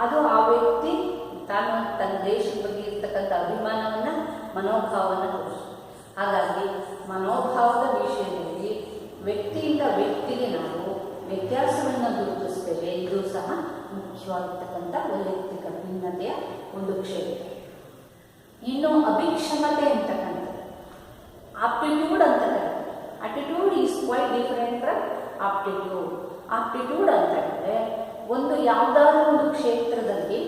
A: ಅದು ಆ ವ್ಯಕ್ತಿ ತಾನು ತನ್ನ ದೇಶದ ಬಗ್ಗೆ ಇರ್ತಕ್ಕಂಥ ಅಭಿಮಾನವನ್ನು, ಮನೋಭಾವವನ್ನು ತೋರಿಸ್ತಾರೆ. ಹಾಗಾಗಿ ಮನೋಭಾವದ ವಿಷಯದಲ್ಲಿ ವ್ಯಕ್ತಿಯಿಂದ ವ್ಯಕ್ತಿಗೆ ನಾವು ವ್ಯತ್ಯಾಸವನ್ನು ಗುರುತಿಸ್ತೇವೆ. ಇದು ಸಹ ಮುಖ್ಯವಾಗಿರ್ತಕ್ಕಂಥ ವೈಯಕ್ತಿಕ ಭಿನ್ನತೆಯ ಒಂದು ಕ್ಷೇತ್ರ. ಇನ್ನು ಅಭಿಕ್ಷಮತೆ ಅಂತಕ್ಕಂಥದ್ದು ಆಪ್ಟಿಟ್ಯೂಡ್ ಅಂತ ಕರೀತಾರೆ. Attitude is quite different from aptitude. Aptitude ಅಂತ ಹೇಳಿದ್ರೆ ಒಂದು ಯಾವುದಾದ್ರೂ ಒಂದು ಕ್ಷೇತ್ರದಲ್ಲಿ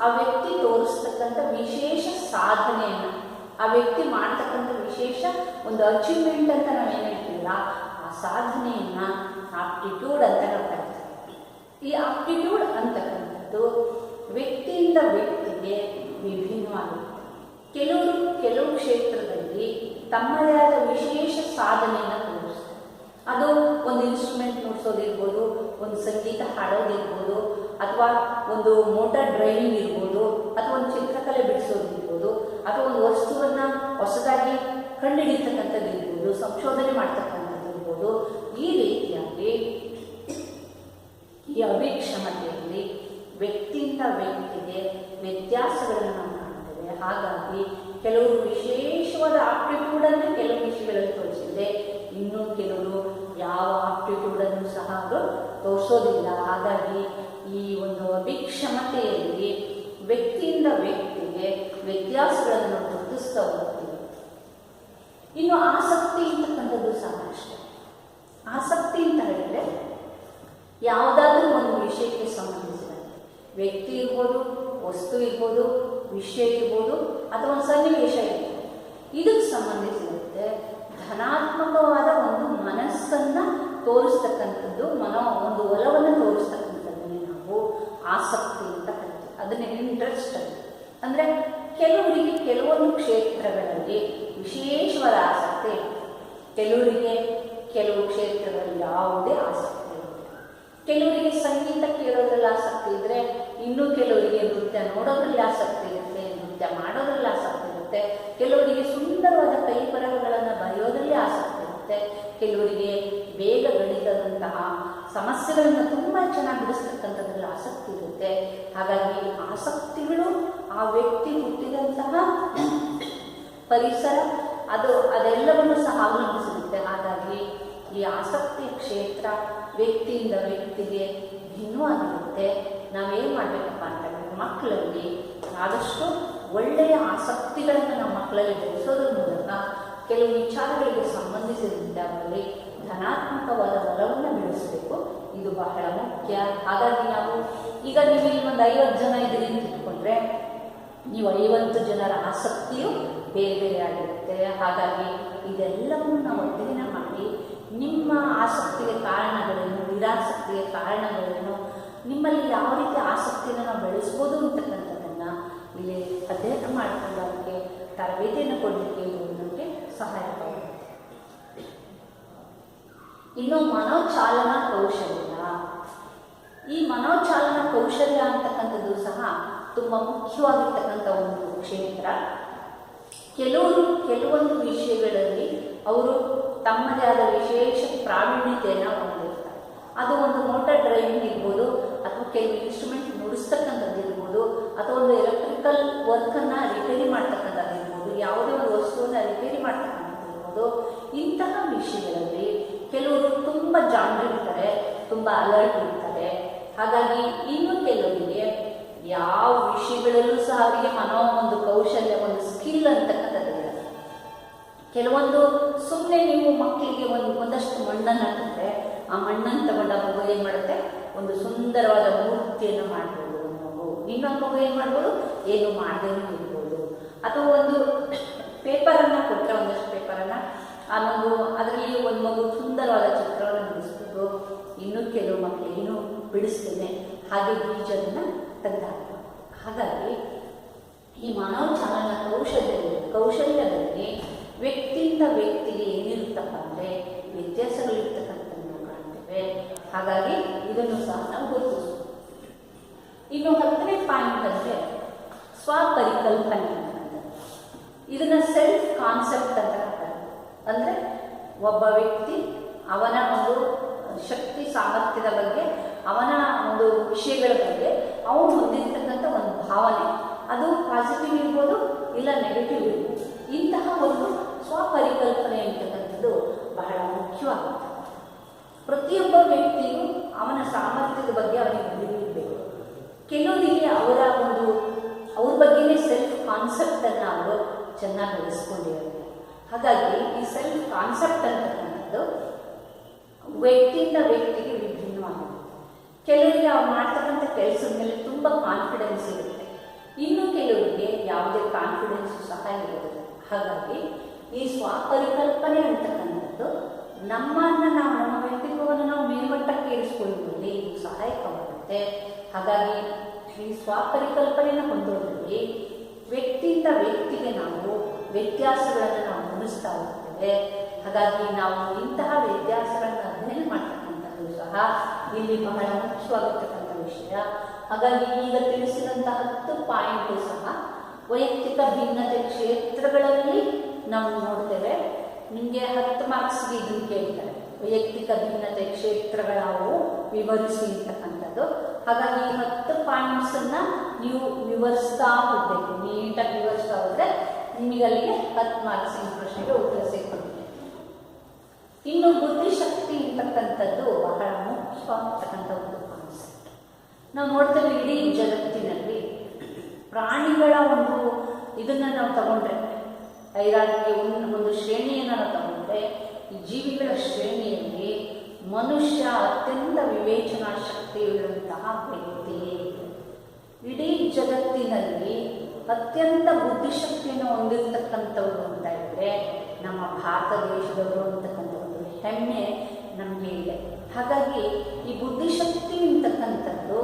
A: ಆ ವ್ಯಕ್ತಿ ತೋರಿಸ್ತಕ್ಕಂಥ ವಿಶೇಷ ಸಾಧನೆಯನ್ನು, ಆ ವ್ಯಕ್ತಿ ಮಾಡ್ತಕ್ಕಂಥ ವಿಶೇಷ ಒಂದು ಅಚೀವ್ಮೆಂಟ್ ಅಂತ ನಾವೇನು ಹೇಳ್ತೀವಲ್ಲ, ಆ ಸಾಧನೆಯನ್ನು ಆಪ್ಟಿಟ್ಯೂಡ್ ಅಂತ ನಾವು ಕರಿತೀವಿ. ಈ ಆಪ್ಟಿಟ್ಯೂಡ್ ಅಂತಕ್ಕಂಥದ್ದು ವ್ಯಕ್ತಿಯಿಂದ ವ್ಯಕ್ತಿಗೆ ವಿಭಿನ್ನವಾಗುತ್ತೆ. ಕೆಲವು ಕ್ಷೇತ್ರದಲ್ಲಿ ತಮ್ಮದೇ ಆದ ವಿಶೇಷ ಸಾಧನೆಯನ್ನು ತೋರಿಸ್ತಾರೆ. ಅದು ಒಂದು ಇನ್ಸ್ಟ್ರೂಮೆಂಟ್ ನುಡಿಸೋದಿರ್ಬೋದು, ಒಂದು ಸಂಗೀತ ಹಾಡೋದಿರ್ಬೋದು, ಅಥವಾ ಒಂದು ಮೋಟಾರ್ ಡ್ರೈವಿಂಗ್ ಇರ್ಬೋದು, ಅಥವಾ ಒಂದು ಚಿತ್ರಕಲೆ ಬಿಡಿಸೋದಿರ್ಬೋದು, ಅಥವಾ ಒಂದು ವಸ್ತುವನ್ನು ಹೊಸದಾಗಿ ಕಂಡುಹಿಡಿತಕ್ಕಂಥದ್ದು ಇರ್ಬೋದು, ಸಂಶೋಧನೆ ಮಾಡ್ತಕ್ಕಂಥದ್ದು ಇರ್ಬೋದು. ಈ ರೀತಿಯಾಗಿ ಈ ಅಭಿಕ್ಷಮತೆಯಲ್ಲಿ ವ್ಯಕ್ತಿಯಿಂದ ವ್ಯಕ್ತಿಗೆ ವ್ಯತ್ಯಾಸಗಳನ್ನು ನಾವು ಕಾಣ್ತೇವೆ. ಹಾಗಾಗಿ ಕೆಲವರು ವಿಶೇಷವಾದ ಆಪ್ಟಿಟ್ಯೂಡನ್ನು ಕೆಲವು ವಿಷಯಗಳಲ್ಲಿ ತೋರಿಸಿದ್ರೆ, ಇನ್ನು ಕೆಲವರು ಯಾವ ಆಪ್ಟಿಟ್ಯೂಡನ್ನು ಸಹ ಅವರು ತೋರಿಸೋದಿಲ್ಲ. ಹಾಗಾಗಿ ಈ ಒಂದು ಅಭಿಕ್ಷಮತೆಯಲ್ಲಿ ವ್ಯಕ್ತಿಯಿಂದ ವ್ಯಕ್ತಿಗೆ ವ್ಯತ್ಯಾಸಗಳನ್ನು ನಾವು ಗುರುತಿಸ್ತಾ ಹೋಗ್ತೀವಿ. ಇನ್ನು ಆಸಕ್ತಿ ಅಂತಕ್ಕಂಥದ್ದು ಸಹ ಅಷ್ಟೇ. ಆಸಕ್ತಿ ಅಂತ ಹೇಳಿದ್ರೆ ಯಾವುದಾದ್ರೂ ಒಂದು ವಿಷಯಕ್ಕೆ ಸಂಬಂಧಿಸಿದಂತೆ ವ್ಯಕ್ತಿ ಇರ್ಬೋದು, ವಸ್ತು ಇರ್ಬೋದು, ವಿಷಯ ಇರ್ಬೋದು, ಅಥವಾ ಒಂದು ಸನ್ನಿವೇಶ ಇರ್ಬೋದು, ಇದಕ್ಕೆ ಸಂಬಂಧಿಸಿದಂತೆ ಧನಾತ್ಮಕವಾದ ಒಂದು ಮನಸ್ಸನ್ನು ತೋರಿಸ್ತಕ್ಕಂಥದ್ದು, ಒಂದು ಒಲವನ್ನು ತೋರಿಸ್ತಕ್ಕಂಥದ್ದನ್ನೇ ನಾವು ಆಸಕ್ತಿ ಅಂತ ಕರಿತೀವಿ. ಅದನ್ನೇ ಇಂಟ್ರೆಸ್ಟ್ ಅಂದರೆ ಕೆಲವರಿಗೆ ಕೆಲವೊಂದು ಕ್ಷೇತ್ರಗಳಲ್ಲಿ ವಿಶೇಷವಾದ ಆಸಕ್ತಿ ಇರುತ್ತೆ. ಕೆಲವರಿಗೆ ಕೆಲವು ಕ್ಷೇತ್ರಗಳಲ್ಲಿ ಯಾವುದೇ ಆಸಕ್ತಿ ಇರುತ್ತೆ. ಕೆಲವರಿಗೆ ಸಂಗೀತ ಕೇಳೋದ್ರಲ್ಲಿ ಆಸಕ್ತಿ ಇದ್ದರೆ, ಇನ್ನೂ ಕೆಲವರಿಗೆ ನೃತ್ಯ ನೋಡೋದ್ರಲ್ಲಿ ಆಸಕ್ತಿ ಇರುತ್ತೆ, ನೃತ್ಯ ಮಾಡೋದ್ರಲ್ಲಿ ಆಸಕ್ತಿ ಇರುತ್ತೆ. ಕೆಲವರಿಗೆ ಸುಂದರವಾದ ಕೈ ಬರಹಗಳನ್ನು ಬರೆಯೋದ್ರಲ್ಲಿ ಆಸಕ್ತಿ ಇರುತ್ತೆ. ಕೆಲವರಿಗೆ ಬೇಗ ಗಣಿತದಂತಹ ಸಮಸ್ಯೆಗಳನ್ನು ತುಂಬ ಚೆನ್ನಾಗಿ ಬಿಡಿಸ್ತಕ್ಕಂಥದ್ರಲ್ಲಿ ಆಸಕ್ತಿ ಇರುತ್ತೆ. ಹಾಗಾಗಿ ಆಸಕ್ತಿಗಳು ಆ ವ್ಯಕ್ತಿ ಹುಟ್ಟಿದಂತಹ ಪರಿಸರ ಅದೆಲ್ಲವನ್ನು ಸಹ ಅವಲಂಬಿಸಿರುತ್ತೆ. ಹಾಗಾಗಿ ಈ ಆಸಕ್ತಿಯ ಕ್ಷೇತ್ರ ವ್ಯಕ್ತಿಯಿಂದ ವ್ಯಕ್ತಿಗೆ ಭಿನ್ನವಾಗಿರುತ್ತೆ. ನಾವೇನು ಮಾಡಬೇಕಪ್ಪ ಅಂತಂದರೆ ಮಕ್ಕಳಲ್ಲಿ ಆದಷ್ಟು ಒಳ್ಳೆಯ ಆಸಕ್ತಿಗಳನ್ನು ನಮ್ಮ ಮಕ್ಕಳಲ್ಲಿ ಬೆಳೆಸೋದ್ರ ಮೂಲಕ ಕೆಲವು ವಿಚಾರಗಳಿಗೆ ಸಂಬಂಧಿಸಿದಂತೆ ಅವರಲ್ಲಿ ಧನಾತ್ಮಕವಾದ ಒಲವನ್ನು ಬೆಳೆಸಬೇಕು. ಇದು ಬಹಳ ಮುಖ್ಯ. ಹಾಗಾಗಿ ನಾವು ಈಗ ನೀವು ಇಲ್ಲಿ ಒಂದು 50 ಜನ ಇದ್ದೀರಿ ಅಂತ ಇಟ್ಕೊಂಡ್ರೆ ನೀವು 50 ಜನರ ಆಸಕ್ತಿಯು ಬೇರೆ ಬೇರೆ ಆಗಿರುತ್ತೆ. ಹಾಗಾಗಿ ಇದೆಲ್ಲವನ್ನು ನಾವು ಅಧ್ಯಯನ ಮಾಡಿ ನಿಮ್ಮ ಆಸಕ್ತಿಗೆ ಕಾರಣಗಳೇನು, ನಿರಾಸಕ್ತಿಗೆ ಕಾರಣಗಳೇನು, ನಿಮ್ಮಲ್ಲಿ ಯಾವ ರೀತಿ ಆಸಕ್ತಿಯನ್ನು ನಾವು ಬೆಳೆಸ್ಬೋದು ಅಂತಕ್ಕಂಥದ್ದನ್ನು ಇಲ್ಲಿ ಅಧ್ಯಯನ ಮಾಡಿಕೊಂಡು ಅದಕ್ಕೆ ತರಬೇತಿಯನ್ನು ಕೊಡಲಿಕ್ಕೆ ಇದು ನಮಗೆ ಸಹಾಯಕವಾಗುತ್ತೆ. ಇನ್ನು ಮನೋಚಾಲನಾ ಕೌಶಲ್ಯ. ಈ ಮನೋಚಾಲನಾ ಕೌಶಲ್ಯ ಅಂತಕ್ಕಂಥದ್ದು ಸಹ ತುಂಬ ಮುಖ್ಯವಾಗಿರ್ತಕ್ಕಂಥ ಒಂದು ಕ್ಷೇತ್ರ. ಕೆಲವೊಂದು ವಿಷಯಗಳಲ್ಲಿ ಅವರು ತಮ್ಮದೇ ಆದ ವಿಶೇಷ ಪ್ರಾವೀಣ್ಯತೆಯನ್ನು ಹೊಂದಿರ್ತಾರೆ. ಅದು ಒಂದು ಮೋಟಾರ್ ಡ್ರೈವಿಂಗ್ ಇರ್ಬೋದು, ಅಥವಾ ಕೆಲವು ಇನ್ಸ್ಟ್ರೂಮೆಂಟ್ ನುಡಿಸ್ತಕ್ಕಂಥದ್ದು ಇರ್ಬೋದು, ಅಥವಾ ಒಂದು ಎಲೆಕ್ಟ್ರಿಕಲ್ ವರ್ಕನ್ನು ರಿಪೇರಿ ಮಾಡ್ತಕ್ಕಂಥದ್ದು ಇರ್ಬೋದು, ಯಾವುದೇ ಒಂದು ವಸ್ತುವನ್ನು ರಿಪೇರಿ ಮಾಡ್ತಕ್ಕಂಥದ್ದು ಇರ್ಬೋದು. ಇಂತಹ ವಿಷಯಗಳಲ್ಲಿ ಕೆಲವರು ತುಂಬ ಜಾಣರಿರ್ತಾರೆ, ತುಂಬ ಅಲರ್ಟ್ ಇರ್ತಾರೆ. ಹಾಗಾಗಿ ಇನ್ನು ಕೆಲವರಿಗೆ ಯಾವ ವಿಷಯಗಳಲ್ಲೂ ಸಹ ಅವರಿಗೆ ಒಂದು ಕೌಶಲ್ಯ, ಒಂದು ಸ್ಕಿಲ್ ಅಂತಕ್ಕಂಥದ್ದು ಇರುತ್ತೆ. ಕೆಲವೊಂದು ಸುಮ್ಮನೆ ನೀವು ಮಕ್ಕಳಿಗೆ ಒಂದಷ್ಟು ಮಣ್ಣನ್ನು ಹಾಕಿದ್ರೆ ಆ ಮಣ್ಣನ್ನು ತಗೊಂಡು ಆ ಮಗು ಏನು ಮಾಡುತ್ತೆ, ಒಂದು ಸುಂದರವಾದ ಮೂರ್ತಿಯನ್ನು ಮಾಡ್ಬೋದು. ಒಂದು ಮಗು ಇನ್ನೊಂದು ಮಗು ಏನು ಮಾಡ್ಬೋದು, ಏನು ಮಾಡದೇನೂ ಇರ್ಬೋದು. ಅಥವಾ ಒಂದು ಪೇಪರನ್ನು ಕೊಟ್ಟರೆ, ಒಂದಷ್ಟು ಪೇಪರನ್ನು ಆ ಮಗು ಅದರಲ್ಲಿ ಒಂದು ಮಗು ಸುಂದರವಾದ ಚಿತ್ರವನ್ನು ಬಿಡಿಸ್ಬೋದು. ಇನ್ನೂ ಕೆಲವು ಮಕ್ಕಳು ಇನ್ನೂ ಬಿಡಿಸ್ತೇನೆ ಹಾಗೆ ಬೀಜವನ್ನು ತೆಗೆದುಹಾಕ್ಬೋದು. ಹಾಗಾಗಿ ಈ ಮನೋಚಾಲನಾ ಕೌಶಲ್ಯದಲ್ಲಿ ವ್ಯಕ್ತಿಯಿಂದ ವ್ಯಕ್ತಿಗೆ ಏನಿರುತ್ತಪ್ಪ ಅಂದರೆ ವ್ಯತ್ಯಾಸಗಳಿರ್ತಕ್ಕಂಥದ್ದು ಕಾಣ್ತೇವೆ. ಹಾಗಾಗಿ ಇದನ್ನು ಸಹ ನಾವು ಗುರುತಿಸ್ಬೋದು. ಇನ್ನು 10ನೇ ಪಾಯಿಂಟ್ ಅಂದರೆ ಸ್ವಪರಿಕಲ್ಪನೆ ಅಂತಕ್ಕಂಥದ್ದು. ಇದನ್ನು ಸೆಲ್ಫ್ ಕಾನ್ಸೆಪ್ಟ್ ಅಂತ ಹೇಳ್ತಾರೆ. ಅಂದರೆ ಒಬ್ಬ ವ್ಯಕ್ತಿ ಅವನ ಒಂದು ಶಕ್ತಿ ಸಾಮರ್ಥ್ಯದ ಬಗ್ಗೆ, ಅವನ ಒಂದು ವಿಷಯಗಳ ಬಗ್ಗೆ ಅವನು ಹೊಂದಿರ್ತಕ್ಕಂಥ ಒಂದು ಭಾವನೆ, ಅದು ಪಾಸಿಟಿವ್ ಇರ್ಬೋದು ಇಲ್ಲ ನೆಗೆಟಿವ್ ಇರ್ಬೋದು. ಇಂತಹ ಒಂದು ಸ್ವಪರಿಕಲ್ಪನೆ ಅಂತಕ್ಕಂಥದ್ದು ಬಹಳ ಮುಖ್ಯವಾಗುತ್ತೆ. ಪ್ರತಿಯೊಬ್ಬ ವ್ಯಕ್ತಿಯು ಅವನ ಸಾಮರ್ಥ್ಯದ ಬಗ್ಗೆ ಅವನಿಗೆ ತಿಳಿದಿರಬೇಕು. ಕೆಲವರಿಗೆ ಅವ್ರ ಬಗ್ಗೆನೇ ಸೆಲ್ಫ್ ಕಾನ್ಸೆಪ್ಟನ್ನು ಅವರು ಚೆನ್ನಾಗಿ ಬೆಳೆಸ್ಕೊಂಡಿರ್ತಾರೆ. ಹಾಗಾಗಿ ಈ ಸೆಲ್ಫ್ ಕಾನ್ಸೆಪ್ಟ್ ಅಂತಕ್ಕಂಥದ್ದು ವ್ಯಕ್ತಿಯಿಂದ ವ್ಯಕ್ತಿಗೆ ವಿಭಿನ್ನವಾಗುತ್ತೆ. ಕೆಲವರಿಗೆ ಅವ್ರು ಮಾಡ್ತಕ್ಕಂಥ ಕೆಲಸದ ಮೇಲೆ ತುಂಬ ಕಾನ್ಫಿಡೆನ್ಸ್ ಇರುತ್ತೆ, ಇನ್ನು ಕೆಲವರಿಗೆ ಯಾವುದೇ ಕಾನ್ಫಿಡೆನ್ಸು ಸಹ ಇರೋದಿಲ್ಲ. ಹಾಗಾಗಿ ಈ ಸ್ವಪರಿಕಲ್ಪನೆ ಅಂತಕ್ಕಂಥದ್ದು ನಮ್ಮ ವ್ಯಕ್ತಿತ್ವವನ್ನು ನಾವು ಮೇಲ್ಮಟ್ಟಕ್ಕೆ ಇರಿಸಿಕೊಳ್ಳುವಲ್ಲಿ ಇದು ಸಹಾಯಕವಾಗುತ್ತೆ. ಹಾಗಾಗಿ ಈ ಸ್ವಪರಿಕಲ್ಪನೆಯನ್ನು ಹೊಂದೋದ್ರಲ್ಲಿ ವ್ಯಕ್ತಿಯಿಂದ ವ್ಯಕ್ತಿಗೆ ನಾವು ವ್ಯತ್ಯಾಸಗಳನ್ನು ನಾವು ಗಮನಿಸ್ತಾ ಹೋಗ್ತೇವೆ. ಹಾಗಾಗಿ ನಾವು ಇಂತಹ ವ್ಯತ್ಯಾಸಗಳನ್ನು ಅಧ್ಯಯನ ಮಾಡ್ತಕ್ಕಂಥದ್ದು ಸಹ ಇಲ್ಲಿ ಬಹಳ ಮುಖ್ಯವಾಗಿರ್ತಕ್ಕಂಥ ವಿಷಯ. ಹಾಗಾಗಿ ಈಗ ತಿಳಿಸಿದಂತಹ 10 ಪಾಯಿಂಟು ಸಹ ವೈಯಕ್ತಿಕ ಭಿನ್ನತೆ ಕ್ಷೇತ್ರಗಳಲ್ಲಿ ನಾವು ನೋಡ್ತೇವೆ. ನಿಮಗೆ 10 ಮಾರ್ಕ್ಸ್ಗೆ ಇದನ್ನು ಕೇಳ್ತಾರೆ, ವೈಯಕ್ತಿಕ ಭಿನ್ನತೆ ಕ್ಷೇತ್ರಗಳಾವು ವಿವರಿಸಿ ಅಂತಕ್ಕಂಥದ್ದು. ಹಾಗಾಗಿ 10 ಪಾಯಿಂಟ್ಸನ್ನು ನೀವು ವಿವರಿಸ್ತಾ ಹೋಗಬೇಕು. ನೀಟಾಗಿ ವಿವರಿಸ್ತಾ ಹೋದರೆ ನಿಮಗೆ ಅಲ್ಲಿಗೆ 10 ಮಾರ್ಕ್ಸಿನ ಪ್ರಶ್ನೆಗೆ ಉತ್ತರ ಸಿಗ್ತದೆ. ಇನ್ನು ಬುದ್ಧಿಶಕ್ತಿ ಅಂತಕ್ಕಂಥದ್ದು ಬಹಳ ಮುಖ್ಯವಾಗಿರ್ತಕ್ಕಂಥ ಒಂದು ಕಾನ್ಸೆಪ್ಟ್. ನಾವು ನೋಡ್ತೇವೆ ಇಡೀ ಜಗತ್ತಿನಲ್ಲಿ ಪ್ರಾಣಿಗಳ ಒಂದು ಇದನ್ನು ನಾವು ತಗೊಂಡ್ರೆ, ಐರಾಣಿಕೆ ಒಂದು ಶ್ರೇಣಿಯನ್ನು ನಾವು ತಗೊಂಡ್ರೆ, ಈ ಜೀವಿಗಳ ಶ್ರೇಣಿಯಲ್ಲಿ ಮನುಷ್ಯ ಅತ್ಯಂತ ವಿವೇಚನಾ ಶಕ್ತಿಯುಳ್ಳಂತಹ ವ್ಯಕ್ತಿ. ಇಡೀ ಜಗತ್ತಿನಲ್ಲಿ ಅತ್ಯಂತ ಬುದ್ಧಿಶಕ್ತಿಯನ್ನು ಹೊಂದಿರತಕ್ಕಂಥವ್ರು ಅಂತ ಇದ್ದರೆ ನಮ್ಮ ಭಾರತ ದೇಶದವರು ಅಂತಕ್ಕಂಥ ಒಂದು ಹೆಮ್ಮೆ ನಮಗೆ ಇದೆ. ಹಾಗಾಗಿ ಈ ಬುದ್ಧಿಶಕ್ತಿ ಅಂತಕ್ಕಂಥದ್ದು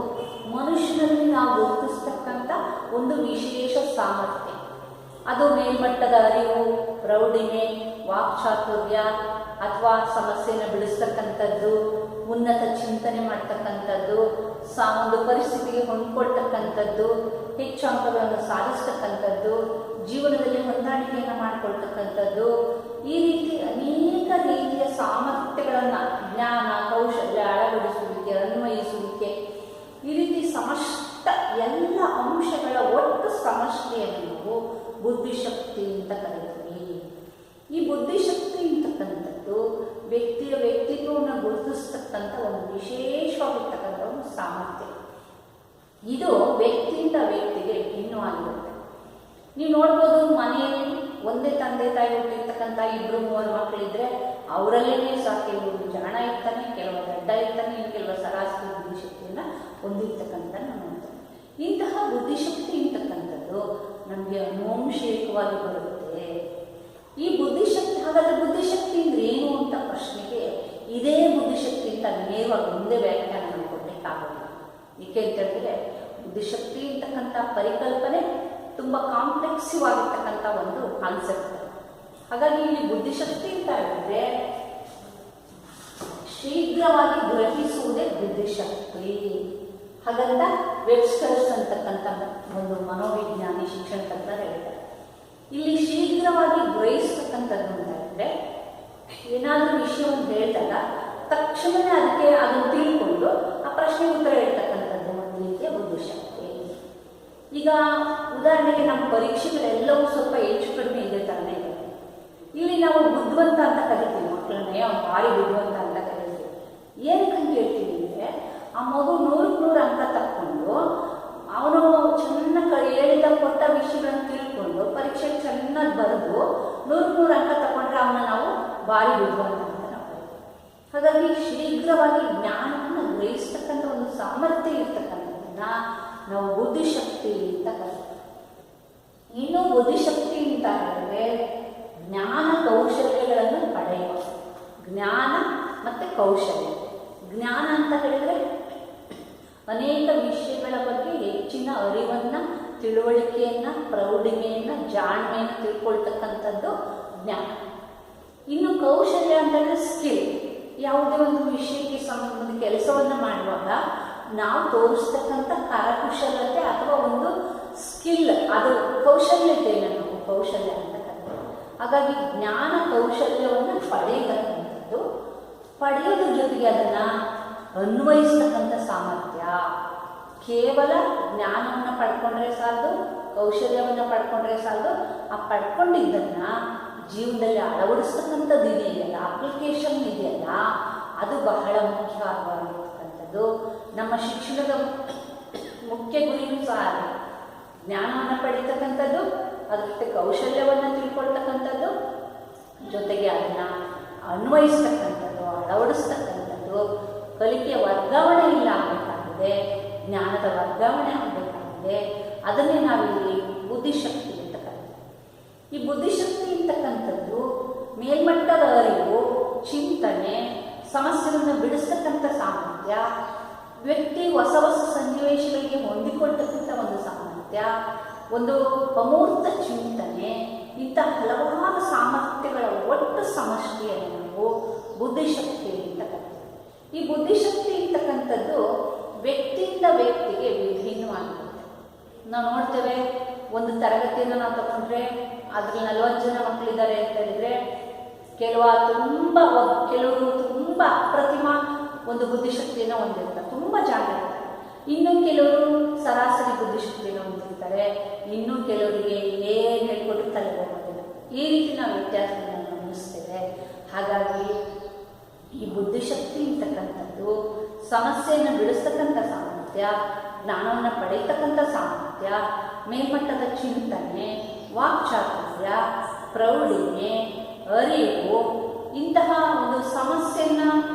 A: ಮನುಷ್ಯನಲ್ಲಿ ನಾವು ಗುರುತಿಸ್ತಕ್ಕಂಥ ಒಂದು ವಿಶೇಷ ಸಾಮರ್ಥ್ಯ. ಅದು ಮೇಲ್ಮಟ್ಟದ ಅರಿವು, ಪ್ರೌಢಿಮೆ, ವಾಕ್ಚಾತುರ್ಯ ಅಥವಾ ಸಮಸ್ಯೆಯನ್ನು ಬಿಡಿಸ್ತಕ್ಕಂಥದ್ದು, ಉನ್ನತ ಚಿಂತನೆ ಮಾಡ್ತಕ್ಕಂಥದ್ದು, ಒಂದು ಪರಿಸ್ಥಿತಿಗೆ ಹೊಂದ್ಕೊಳ್ತಕ್ಕಂಥದ್ದು, ಹೆಚ್ಚು ಅಂಕಗಳನ್ನು ಸಾಧಿಸ್ತಕ್ಕಂಥದ್ದು, ಜೀವನದಲ್ಲಿ ಹೊಂದಾಣಿಕೆಯನ್ನು ಮಾಡಿಕೊಳ್ತಕ್ಕಂಥದ್ದು, ಈ ರೀತಿ ಅನೇಕ ರೀತಿಯ ಸಾಮರ್ಥ್ಯಗಳನ್ನು, ಜ್ಞಾನ, ಕೌಶಲ್ಯ, ಅಳವಡಿಸುವಿಕೆ, ಅನ್ವಯಿಸುವಿಕೆ, ಈ ರೀತಿ ಸಮಸ್ತ ಎಲ್ಲ ಅಂಶಗಳ ಒಟ್ಟು ಸಮಷ್ಟಿಯನ್ನು ನಾವು ಬುದ್ಧಿಶಕ್ತಿ ಅಂತ ಕರೀತೀವಿ. ಈ ಬುದ್ಧಿಶಕ್ತಿ ಅಂತಕ್ಕಂಥದ್ದು ವ್ಯಕ್ತಿಯ ವ್ಯಕ್ತಿತ್ವವನ್ನು ಗುರುತಿಸ್ತಕ್ಕಂಥ ಒಂದು ವಿಶೇಷವಾಗಿರ್ತಕ್ಕಂಥ ಒಂದು ಸಾಮರ್ಥ್ಯ. ಇದು ವ್ಯಕ್ತಿಯಿಂದ ವ್ಯಕ್ತಿಗೆ ಭಿನ್ನವಾಗಿರುತ್ತೆ. ನೀವು ನೋಡ್ಬೋದು, ಮನೆಯಲ್ಲಿ ಒಂದೇ ತಂದೆ ತಾಯಿ ಹುಟ್ಟಿರ್ತಕ್ಕಂಥ 2-3 ಮಕ್ಕಳಿದ್ರೆ ಅವರಲ್ಲೇ ಸಹ ಕೆಲವರು ಜಾಣ ಇರ್ತಾನೆ, ಕೆಲವರು ದಡ್ಡ ಇರ್ತಾನೆ, ಇನ್ನು ಕೆಲವರು ಸರಾಸರಿ ಬುದ್ಧಿಶಕ್ತಿಯನ್ನು ಹೊಂದಿರ್ತಕ್ಕಂಥ ನೋಡ್ತಾನೆ. ಇಂತಹ ಬುದ್ಧಿಶಕ್ತಿ ಅಂತಕ್ಕಂಥದ್ದು ನಮಗೆ ಅನುವಂಶಿಕವಾಗಿ ಬರುತ್ತೆ. ಈ ಬುದ್ಧಿಶಕ್ತಿ, ಹಾಗಾದ್ರೆ ಬುದ್ಧಿಶಕ್ತಿ ಅಂದ್ರೆ ಏನು ಅಂತ ಪ್ರಶ್ನೆಗೆ ಇದೇ ಬುದ್ಧಿಶಕ್ತಿ ಅಂತ ನೇರವಾಗಿ ಮುಂದೆ ವ್ಯಾಖ್ಯಾನ ಕೊಡಲಿಕ್ಕಾಗಲ್ಲ. ಏಕೆ ಅಂತ ಹೇಳಿದ್ರೆ ಬುದ್ಧಿಶಕ್ತಿ ಅಂತಕ್ಕಂಥ ಪರಿಕಲ್ಪನೆ ತುಂಬ ಕಾಂಪ್ಲೆಕ್ಸಿವ್ ಆಗಿರ್ತಕ್ಕಂಥ ಒಂದು ಕಾನ್ಸೆಪ್ಟ್. ಹಾಗಾಗಿ ಇಲ್ಲಿ ಬುದ್ಧಿಶಕ್ತಿ ಅಂತ ಹೇಳಿದ್ರೆ ಶೀಘ್ರವಾಗಿ ಗ್ರಹಿಸುವುದೇ ಬುದ್ಧಿಶಕ್ತಿ. ಹಾಗಂತ ವೆಬ್ಸ್ಟರ್ಸ್ ಅಂತಕ್ಕಂಥ ಒಂದು ಮನೋವಿಜ್ಞಾನಿ ಶಿಕ್ಷಣ ತಜ್ಞ ಹೇಳ್ತಾರೆ. ಇಲ್ಲಿ ಶೀಘ್ರವಾಗಿ ಗ್ರಹಿಸ್ತಕ್ಕಂಥದ್ದು ಅಂತ ಹೇಳಿದ್ರೆ ಏನಾದರೂ ವಿಷಯವನ್ನು ಹೇಳಿದಾಗ ತಕ್ಷಣವೇ ಅದನ್ನು ತಿಳ್ಕೊಂಡು ಆ ಪ್ರಶ್ನೆಗೆ ಉತ್ತರ ಹೇಳ್ತಕ್ಕಂಥದ್ದು ಒಂದು ರೀತಿಯ ಬುದ್ಧಿಶಕ್ತಿ. ಈಗ ಉದಾಹರಣೆಗೆ ನಮ್ಮ ಪರೀಕ್ಷೆಗಳೆಲ್ಲವೂ ಸ್ವಲ್ಪ ಹೆಚ್ಚು ಕಡಿಮೆ ಇದೇ ಥರನೇ ಇದೆ. ಇಲ್ಲಿ ನಾವು ಬುದ್ಧಿವಂತ ಅಂತ ಕರಿತೀವಿ ಮಕ್ಕಳನ್ನೇ, ಅವ್ನು ಭಾರಿ ಬುದ್ಧಿವಂತ ಅಂತ ಕರಿತೀವಿ. ಏನಕ್ಕೆ ಹೇಳ್ತೀವಿ ಅಂದರೆ ಆ ಮಗು 100ಕ್ಕೆ 100 ಅಂಕ ತಕ್ಕೊಂಡು ಅವನು ಚೆನ್ನಾಗಿ ಹೇಳಿದ ಕೊಟ್ಟ ವಿಷಯಗಳನ್ನು ತಿಳ್ಕೊಂಡು ಪರೀಕ್ಷೆಗೆ ಚೆನ್ನಾಗಿ ಬರೆದು 100ಕ್ಕೆ 100 ಅಂಕ ತಗೊಂಡ್ರೆ ಅವನ್ನ ನಾವು ಭಾರಿ ಬುದ್ಧಿವಂತ ಅಂತ ನಾವು ಕರಿತೀವಿ. ಹಾಗಾಗಿ ಶೀಘ್ರವಾಗಿ ಜ್ಞಾನವನ್ನು ಗ್ರಹಿಸ್ತಕ್ಕಂಥ ಒಂದು ಸಾಮರ್ಥ್ಯ ಇರ್ತಕ್ಕಂಥದ್ದನ್ನ ನಾವು ಬುದ್ಧಿಶಕ್ತಿ ಅಂತ ಕರಿತೀವಿ. ಇನ್ನು ಬುದ್ಧಿಶಕ್ತಿ ಅಂತ ಹೇಳಿದ್ರೆ ಜ್ಞಾನ ಕೌಶಲ್ಯಗಳನ್ನು ಪಡೆಯುವ, ಜ್ಞಾನ ಮತ್ತು ಕೌಶಲ್ಯ. ಜ್ಞಾನ ಅಂತ ಹೇಳಿದ್ರೆ ಅನೇಕ ವಿಷಯಗಳ ಬಗ್ಗೆ ಹೆಚ್ಚಿನ ಅರಿವನ್ನು, ತಿಳುವಳಿಕೆಯನ್ನು, ಪ್ರೌಢಿಮೆಯನ್ನು, ಜಾಣ್ಮೆಯನ್ನು ತಿಳ್ಕೊಳ್ತಕ್ಕಂಥದ್ದು ಜ್ಞಾನ. ಇನ್ನು ಕೌಶಲ್ಯ ಅಂತ ಹೇಳಿದ್ರೆ ಸ್ಕಿಲ್. ಯಾವುದೇ ಒಂದು ವಿಷಯಕ್ಕೆ ಸಂಬಂಧ ಕೆಲಸವನ್ನು ಮಾಡುವಾಗ ನಾವು ತೋರಿಸ್ತಕ್ಕಂಥ ಕರಕುಶಲತೆ ಅಥವಾ ಒಂದು ಸ್ಕಿಲ್, ಅದು ಕೌಶಲ್ಯತೆಯನ್ನು ನಾವು ಕೌಶಲ್ಯ ಅಂತ ಕರೀತೀವಿ. ಹಾಗಾಗಿ ಜ್ಞಾನ ಕೌಶಲ್ಯವನ್ನು ಪಡೆಯತಕ್ಕಂಥದ್ದು, ಪಡೆಯೋದ್ರ ಜೊತೆಗೆ ಅದನ್ನು ಅನ್ವಯಿಸ್ತಕ್ಕಂಥ ಸಾಮರ್ಥ್ಯ. ಕೇವಲ ಜ್ಞಾನವನ್ನು ಪಡ್ಕೊಂಡ್ರೆ ಸಾಲದು, ಕೌಶಲ್ಯವನ್ನು ಪಡ್ಕೊಂಡ್ರೆ ಸಾಲದು, ಆ ಪಡ್ಕೊಂಡಿದ್ದನ್ನು ಜೀವನದಲ್ಲಿ ಅಳವಡಿಸ್ತಕ್ಕಂಥದ್ದು ಇದೆಯಲ್ಲ, ಅಪ್ಲಿಕೇಶನ್ ಇದೆಯಲ್ಲ, ಅದು ಬಹಳ ಮುಖ್ಯವಾಗಿರ್ತಕ್ಕಂಥದ್ದು. ನಮ್ಮ ಶಿಕ್ಷಣದ ಮುಖ್ಯ ಗುರಿಯೂ ಸಹ ಜ್ಞಾನವನ್ನು ಪಡೀತಕ್ಕಂಥದ್ದು, ಅದ್ರ ಜೊತೆ ಕೌಶಲ್ಯವನ್ನು ತಿಳ್ಕೊಳ್ತಕ್ಕಂಥದ್ದು, ಜೊತೆಗೆ ಅದನ್ನು ಅನ್ವಯಿಸ್ತಕ್ಕಂಥದ್ದು, ಅಳವಡಿಸ್ತಕ್ಕಂಥದ್ದು. ಕಲಿಕೆಯ ವರ್ಗಾವಣೆ ಇಲ್ಲ ಆಗಬೇಕಾಗಿದೆ, ಜ್ಞಾನದ ವರ್ಗಾವಣೆ ಆಗಬೇಕಾಗಿದೆ. ಅದನ್ನೇ ನಾವಿಲ್ಲಿ ಬುದ್ಧಿಶಕ್ತಿ ಅಂತ ಕರೀತೀವಿ. ಈ ಬುದ್ಧಿಶಕ್ತಿ ಅಂತಕ್ಕಂಥದ್ದು ಮೇಲ್ಮಟ್ಟದ ಅರಿವು, ಚಿಂತನೆ, ಸಮಸ್ಯೆಗಳನ್ನು ಬಿಡಿಸ್ತಕ್ಕಂಥ ಸಾಮರ್ಥ್ಯ, ವ್ಯಕ್ತಿ ಹೊಸ ಹೊಸ ಸನ್ನಿವೇಶಗಳಿಗೆ ಹೊಂದಿಕೊಳ್ತಕ್ಕಂಥ ಒಂದು ಸಾಮರ್ಥ್ಯ, ಒಂದು ಅಮೂರ್ತ ಚಿಂತನೆ, ಇಂಥ ಹಲವಾರು ಸಾಮರ್ಥ್ಯಗಳ ಒಟ್ಟು ಸಮಷ್ಟಿಯನ್ನು ನಾವು ಬುದ್ಧಿಶಕ್ತಿ ಅಂತ ಕರೀತೀವಿ. ಈ ಬುದ್ಧಿಶಕ್ತಿ ಅಂತಕ್ಕಂಥದ್ದು ವ್ಯಕ್ತಿಯಿಂದ ವ್ಯಕ್ತಿಗೆ ವಿಭಿನ್ನವಾಗಿರುತ್ತೆ. ನಾವು ನೋಡ್ತೇವೆ, ಒಂದು ತರಗತಿಯನ್ನು ನಾವು ತಗೊಂಡ್ರೆ ಅದ್ರಲ್ಲಿ 40 ಜನ ಮಕ್ಕಳಿದ್ದಾರೆ ಅಂತ ಹೇಳಿದ್ರೆ ಕೆಲವರು ತುಂಬ ಅಪ್ರತಿಮ ಒಂದು ಬುದ್ಧಿಶಕ್ತಿಯನ್ನು ಹೊಂದಿರ್ತಾರೆ, ತುಂಬ ಜಾಣ ಇರ್ತಾರೆ. ಇನ್ನು ಕೆಲವರು ಸರಾಸರಿ ಬುದ್ಧಿಶಕ್ತಿಯನ್ನು ಹೊಂದಿರ್ತಾರೆ, ಇನ್ನು ಕೆಲವರಿಗೆ ಏನು ಹೇಳ್ಕೊಟ್ಟು ತಲೆ ಹೋಗೋದಿಲ್ಲ. ಈ ರೀತಿ ನಾವು ವ್ಯತ್ಯಾಸವನ್ನು ಗಮನಿಸ್ತೇವೆ. ಹಾಗಾಗಿ ಈ ಬುದ್ಧಿಶಕ್ತಿ ಅಂತಕ್ಕಂಥದ್ದು ಸಮಸ್ಯೆಯನ್ನು ಬಿಡಿಸ್ತಕ್ಕಂಥ ಸಾಮರ್ಥ್ಯ, ಜ್ಞಾನವನ್ನು ಪಡೆಯತಕ್ಕಂಥ ಸಾಮರ್ಥ್ಯ, ಮೇಲ್ಮಟ್ಟದ ಚಿಂತನೆ, ವಾಕ್ಚಾತುರ್ಯ, ಪ್ರೌಢಿಮೆ, ಅರಿವು, ಇಂತಹ ಒಂದು ಸಮಸ್ಯೆಯನ್ನು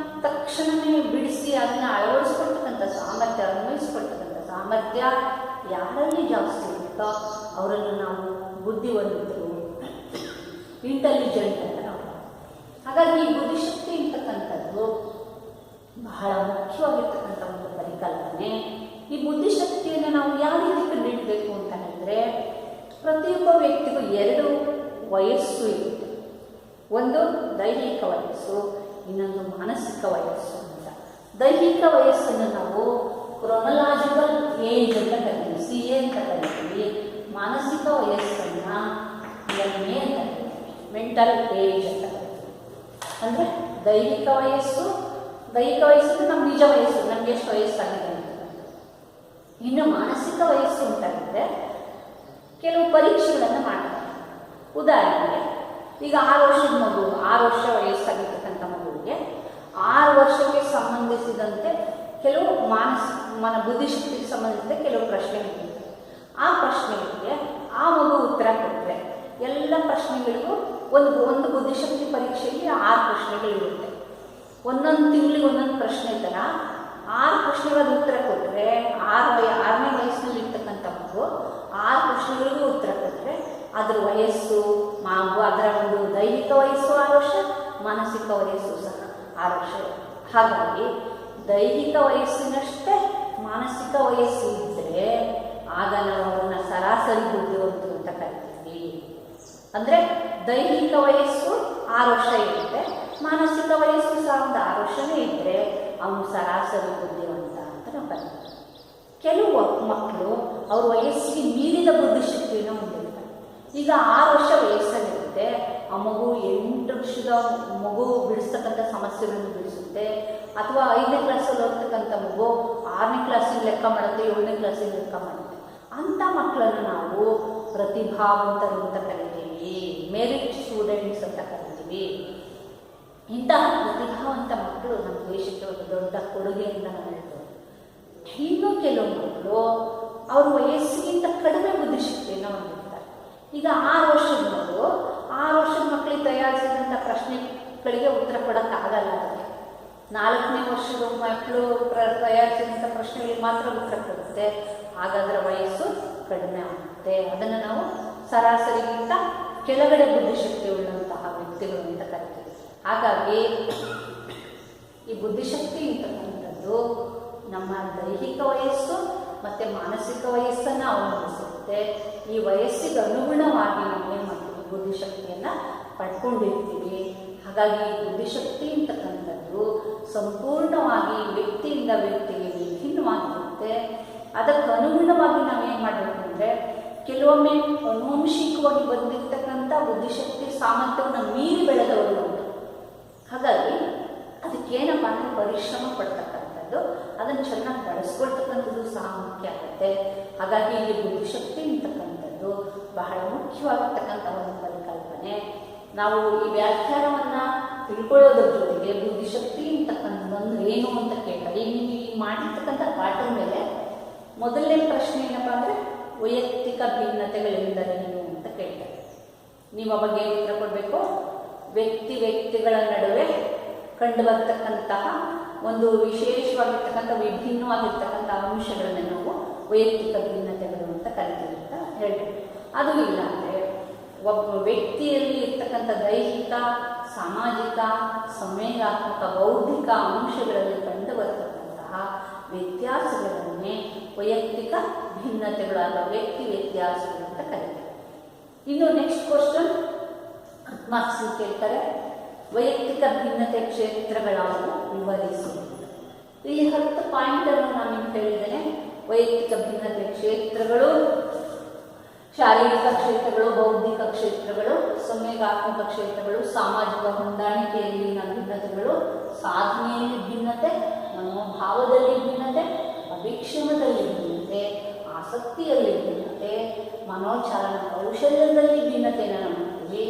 A: ತಕ್ಷಣವೇ ಬಿಡಿಸಿ ಅದನ್ನು ಅಳವಡಿಸ್ಕೊಳ್ತಕ್ಕಂಥ ಸಾಮರ್ಥ್ಯ, ಅನ್ವಯಿಸ್ಕೊಳ್ತಕ್ಕಂಥ ಸಾಮರ್ಥ್ಯ ಯಾರಲ್ಲಿ ಜಾಸ್ತಿ ಇರುತ್ತೋ ಅವರನ್ನು ನಾವು ಬುದ್ಧಿವಂತರು, ಇಂಟೆಲಿಜೆಂಟ್ ಅಂತ ನಾವು. ಹಾಗಾಗಿ ಈ ಬುದ್ಧಿಶಕ್ತಿ ಅಂತಕ್ಕಂಥದ್ದು ಬಹಳ ಮುಖ್ಯವಾಗಿರ್ತಕ್ಕಂಥ ಒಂದು ಪರಿಕಲ್ಪನೆ. ಈ ಬುದ್ಧಿಶಕ್ತಿಯನ್ನು ನಾವು ಯಾವ ರೀತಿ ಕಂಡುಹಿಡಬೇಕು ಅಂತ ಹೇಳಿದ್ರೆ, ಪ್ರತಿಯೊಬ್ಬ ವ್ಯಕ್ತಿಗೂ 2 ವಯಸ್ಸು ಇರುತ್ತೆ. ಒಂದು ದೈಹಿಕ ವಯಸ್ಸು, ಇನ್ನೊಂದು ಮಾನಸಿಕ ವಯಸ್ಸು ಅಂತ. ದೈಹಿಕ ವಯಸ್ಸನ್ನು ನಾವು ಕ್ರೊನಲಾಜಿಕಲ್ ಏಜ್ ಅಂತ ಕರಿತೀವಿ, CA ಅಂತ ಕರಿತೀವಿ. ಮಾನಸಿಕ ವಯಸ್ಸನ್ನು MA ಅಂತ ಕರಿತೀವಿ, ಮೆಂಟಲ್ ಏಜ್ ಅಂತ ಕರಿತೀವಿ. ಅಂದರೆ ದೈಹಿಕ ವಯಸ್ಸು ನಮ್ಮ ನಿಜ ವಯಸ್ಸು, ನಮಗೆ ಎಷ್ಟು ವಯಸ್ಸಾಗಿದೆ ಅಂತ. ಇನ್ನು ಮಾನಸಿಕ ವಯಸ್ಸು ಅಂತಾಗಿದ್ರೆ ಕೆಲವು ಪರೀಕ್ಷೆಗಳನ್ನು ಮಾಡ್ತಾರೆ. ಉದಾಹರಣೆಗೆ ಈಗ 6 ವರ್ಷದ ಮಗು, 6 ವರ್ಷ ವಯಸ್ಸಾಗಿರ್ತಕ್ಕಂಥ ಮಗುವಿಗೆ 6 ವರ್ಷಕ್ಕೆ ಸಂಬಂಧಿಸಿದಂತೆ ಕೆಲವು ಬುದ್ಧಿಶಕ್ತಿಗೆ ಸಂಬಂಧಿಸಿದ ಕೆಲವು ಪ್ರಶ್ನೆಗಳಿರ್ತವೆ. ಆ ಪ್ರಶ್ನೆಗಳಿಗೆ ಆ ಮಗು ಉತ್ತರ ಕೊಟ್ಟರೆ ಎಲ್ಲ ಪ್ರಶ್ನೆಗಳಿಗೂ ಒಂದು ಬುದ್ಧಿಶಕ್ತಿ ಪರೀಕ್ಷೆಯಲ್ಲಿ 6 ಪ್ರಶ್ನೆಗಳಿರುತ್ತೆ. ಒಂದೊಂದು ತಿಂಗಳಿಗೆ ಒಂದೊಂದು ಪ್ರಶ್ನೆ ಥರ 6 ಪ್ರಶ್ನೆಗಳ ಉತ್ತರ ಕೊಟ್ಟರೆ 6ನೇ ವಯಸ್ಸಿನಲ್ಲಿ ಇರ್ತಕ್ಕಂಥ ಮಗು 6 ಪ್ರಶ್ನೆಗಳಿಗೂ ಉತ್ತರ ಕೊಟ್ಟರೆ ಅದರ ವಯಸ್ಸು ಅದರ ಒಂದು ದೈಹಿಕ ವಯಸ್ಸು 6 ವರ್ಷ, ಮಾನಸಿಕ ವಯಸ್ಸು ಸಹ 6 ವರ್ಷ. ಹಾಗಾಗಿ ದೈಹಿಕ ವಯಸ್ಸಿನಷ್ಟೇ ಮಾನಸಿಕ ವಯಸ್ಸು ಇದ್ದರೆ ಆಗ ನಾವು ಅವರನ್ನ ಸರಾಸರಿ ಬುದ್ಧಿವಂತರು ಅಂತ ಕರಿತೀವಿ. ಅಂದರೆ ದೈಹಿಕ ವಯಸ್ಸು 6 ವರ್ಷ ಇರುತ್ತೆ, ಮಾನಸಿಕ ವಯಸ್ಸು ಸಹ ಒಂದು 6 ವರ್ಷನೇ ಇದ್ದರೆ ಅವನು ಸರಾಸರಿ ಬುದ್ಧಿವಂತ ಅಂತ ನಾವು ಕರಿತೀವಿ. ಕೆಲವು ಮಕ್ಕಳು ಅವ್ರ ವಯಸ್ಸಿಗೆ ಮೀರಿದ ಬುದ್ಧಿಶಕ್ತಿಯನ್ನು ಹೊಂದಿರ್ತಾರೆ. ಈಗ 6 ವರ್ಷ ವಯಸ್ಸಲ್ಲಿರುತ್ತೆ, ಆ ಮಗು 8 ವರ್ಷದ ಮಗು ಬಿಡಿಸ್ತಕ್ಕಂಥ ಸಮಸ್ಯೆಗಳನ್ನು ಬಿಡಿಸುತ್ತೆ, ಅಥವಾ 5ನೇ ಕ್ಲಾಸಲ್ಲಿ ಓದ್ತಕ್ಕಂಥ ಮಗು 6ನೇ ಕ್ಲಾಸಿಗೆ ಲೆಕ್ಕ ಮಾಡುತ್ತೆ, 7ನೇ ಕ್ಲಾಸಿಗೆ ಲೆಕ್ಕ ಮಾಡುತ್ತೆ. ಅಂಥ ಮಕ್ಕಳನ್ನು ನಾವು ಪ್ರತಿಭಾವಂತರು ಅಂತ ಕರಿತೀವಿ, ಮೆರಿಟ್ ಸ್ಟೂಡೆಂಟ್ಸ್ ಅಂತ ಕರಿತೀವಿ. ಇಂತಹ ಪ್ರತಿಭಾವಂತ ಮಕ್ಕಳು ನಮ್ಮ ದೇಶಕ್ಕೆ ಒಂದು ದೊಡ್ಡ ಕೊಡುಗೆ ಅಂತ ನಾವು ಹೇಳ್ಬೋದು. ಇನ್ನು ಕೆಲವು ಮಕ್ಕಳು ಅವ್ರ ವಯಸ್ಸಿಗಿಂತ ಕಡಿಮೆ ಬುದ್ಧಿಶಕ್ತಿಯನ್ನು ಹೊಂದಿರ್ತಾರೆ. ಈಗ 6 ವರ್ಷದ ಮಗು 6 ವರ್ಷದ ಮಕ್ಕಳಿಗೆ ತಯಾರಿಸಿದಂಥ ಪ್ರಶ್ನೆಗಳಿಗೆ ಉತ್ತರ ಕೊಡೋಕ್ಕಾಗಲ್ಲ. ಅದಕ್ಕೆ 4ನೇ ವರ್ಷದ ಮಕ್ಕಳು ತಯಾರಿಸಿದಂಥ ಪ್ರಶ್ನೆಗಳಿಗೆ ಮಾತ್ರ ಉತ್ತರ ಕೊಡುತ್ತೆ. ಹಾಗಾದರೆ ವಯಸ್ಸು ಕಡಿಮೆ ಆಗುತ್ತೆ. ಅದನ್ನು ನಾವು ಸರಾಸರಿಗಿಂತ ಕೆಳಗಡೆ ಬುದ್ಧಿಶಕ್ತಿ ಉಳ್ಳಂತಹ ವ್ಯಕ್ತಿಗಳು ಅಂತ ಕರಿತೀವಿ. ಹಾಗಾಗಿ ಈ ಬುದ್ಧಿಶಕ್ತಿ ಅಂತಕ್ಕಂಥದ್ದು ನಮ್ಮ ದೈಹಿಕ ವಯಸ್ಸು ಮತ್ತು ಮಾನಸಿಕ ವಯಸ್ಸನ್ನು ಅವಲಂಬಿಸುತ್ತೆ. ಈ ವಯಸ್ಸಿಗೆ ಅನುಗುಣವಾಗಿ ನಾವು ಏನು ಮಾಡ್ತೀವಿ, ಬುದ್ಧಿಶಕ್ತಿಯನ್ನು ಪಡ್ಕೊಂಡಿರ್ತೀವಿ. ಹಾಗಾಗಿ ಬುದ್ಧಿಶಕ್ತಿ ಅಂತಕ್ಕಂಥದ್ದು ಸಂಪೂರ್ಣವಾಗಿ ವ್ಯಕ್ತಿಯಿಂದ ವ್ಯಕ್ತಿಗೆ ವಿಭಿನ್ನವಾಗಿರುತ್ತೆ. ಅದಕ್ಕೆ ಅನುಗುಣವಾಗಿ ನಾವೇನು ಮಾಡಬೇಕು ಅಂದರೆ, ಕೆಲವೊಮ್ಮೆ ಅನುವಂಶಿಕವಾಗಿ ಬಂದಿರತಕ್ಕಂಥ ಬುದ್ಧಿಶಕ್ತಿ ಸಾಮರ್ಥ್ಯವನ್ನು ಮೀರಿ ಬೆಳೆದವರು ಉಂಟು. ಹಾಗಾಗಿ ಅದಕ್ಕೇನಪ್ಪ ಅಂದರೆ ಪರಿಶ್ರಮ ಪಡ್ತಕ್ಕಂಥದ್ದು, ಅದನ್ನು ಚೆನ್ನಾಗಿ ಬಳಸ್ಕೊಳ್ತಕ್ಕಂಥದ್ದು ಸಹ ಮುಖ್ಯ ಆಗುತ್ತೆ. ಹಾಗಾಗಿ ಇಲ್ಲಿ ಬುದ್ಧಿಶಕ್ತಿ ಅಂತಕ್ಕಂಥದ್ದು ಬಹಳ ಮುಖ್ಯವಾಗಿರ್ತಕ್ಕಂಥ ಒಂದು ಪರಿಕಲ್ಪನೆ. ನಾವು ಈ ವ್ಯಾಖ್ಯಾನವನ್ನು ತಿಳ್ಕೊಳ್ಳೋದ್ರ ಜೊತೆಗೆ ಬುದ್ಧಿಶಕ್ತಿ ಅಂತಕ್ಕಂಥದ್ದು ಏನು ಅಂತ ಕೇಳ್ತಾರೆ. ಈಗ ನೀವು ಮಾಡಿರ್ತಕ್ಕಂಥ ಪಾಠದ ಮೇಲೆ ಮೊದಲನೇ ಪ್ರಶ್ನೆ ಏನಪ್ಪ ಅಂದರೆ ವೈಯಕ್ತಿಕ ಭಿನ್ನತೆಗಳೆಂದರೇನು ಅಂತ ಕೇಳ್ತಾರೆ. ನೀವು ಆ ಬಗ್ಗೆ ಉತ್ತರ ಕೊಡಬೇಕು. ವ್ಯಕ್ತಿಗಳ ನಡುವೆ ಕಂಡು ಬರ್ತಕ್ಕಂತಹ ಒಂದು ವಿಶೇಷವಾಗಿರ್ತಕ್ಕಂಥ ವಿಭಿನ್ನವಾಗಿರ್ತಕ್ಕಂಥ ಅಂಶಗಳನ್ನು ನಾವು ವೈಯಕ್ತಿಕ ಭಿನ್ನತೆಗಳು ಅಂತ ಕರಿತೀವಿ ಅಂತ ಹೇಳ್ತೀವಿ. ಅದು ಇಲ್ಲ ಅಂದರೆ ಒಬ್ಬ ವ್ಯಕ್ತಿಯಲ್ಲಿ ಇರ್ತಕ್ಕಂಥ ದೈಹಿಕ, ಸಾಮಾಜಿಕ, ಸಂವೇಗಾತ್ಮಕ, ಬೌದ್ಧಿಕ ಅಂಶಗಳಲ್ಲಿ ಕಂಡು ಬರ್ತಕ್ಕಂತಹ ವ್ಯತ್ಯಾಸಗಳನ್ನೇ ವೈಯಕ್ತಿಕ ಭಿನ್ನತೆಗಳು ಅಥವಾ ವ್ಯಕ್ತಿ ವ್ಯತ್ಯಾಸಗಳು ಅಂತ ಕರೀತಾರೆ. ಇನ್ನು ನೆಕ್ಸ್ಟ್ ಕ್ವಶನ್ ಮಾರ್ಕ್ಸ್ ಕೇಳ್ತಾರೆ, ವೈಯಕ್ತಿಕ ಭಿನ್ನತೆ ಕ್ಷೇತ್ರಗಳನ್ನು ವಿವರಿಸುವುದು. ಈ 10 ಪಾಯಿಂಟನ್ನು ನಾನು ನಿಮ್ಗೆ ಹೇಳಿದ್ದೇನೆ. ವೈಯಕ್ತಿಕ ಭಿನ್ನತೆ ಕ್ಷೇತ್ರಗಳು: ಶಾರೀರಿಕ ಕ್ಷೇತ್ರಗಳು, ಬೌದ್ಧಿಕ ಕ್ಷೇತ್ರಗಳು, ಸಂವೇಗಾತ್ಮಕ ಕ್ಷೇತ್ರಗಳು, ಸಾಮಾಜಿಕ ಹೊಂದಾಣಿಕೆಯಲ್ಲಿನ ಭಿನ್ನತೆಗಳು, ಸಾಧನೆಯಲ್ಲಿ ಭಿನ್ನತೆ, ಮನೋಭಾವದಲ್ಲಿ ಭಿನ್ನತೆ, ಅಭಿಕ್ಷಮದಲ್ಲಿ ಭಿನ್ನತೆ, ಆಸಕ್ತಿಯಲ್ಲಿ ಭಿನ್ನತೆ, ಮನೋಚಾಲನ ಕೌಶಲ್ಯದಲ್ಲಿ ಭಿನ್ನತೆಯನ್ನು ನೋಡ್ತೀವಿ,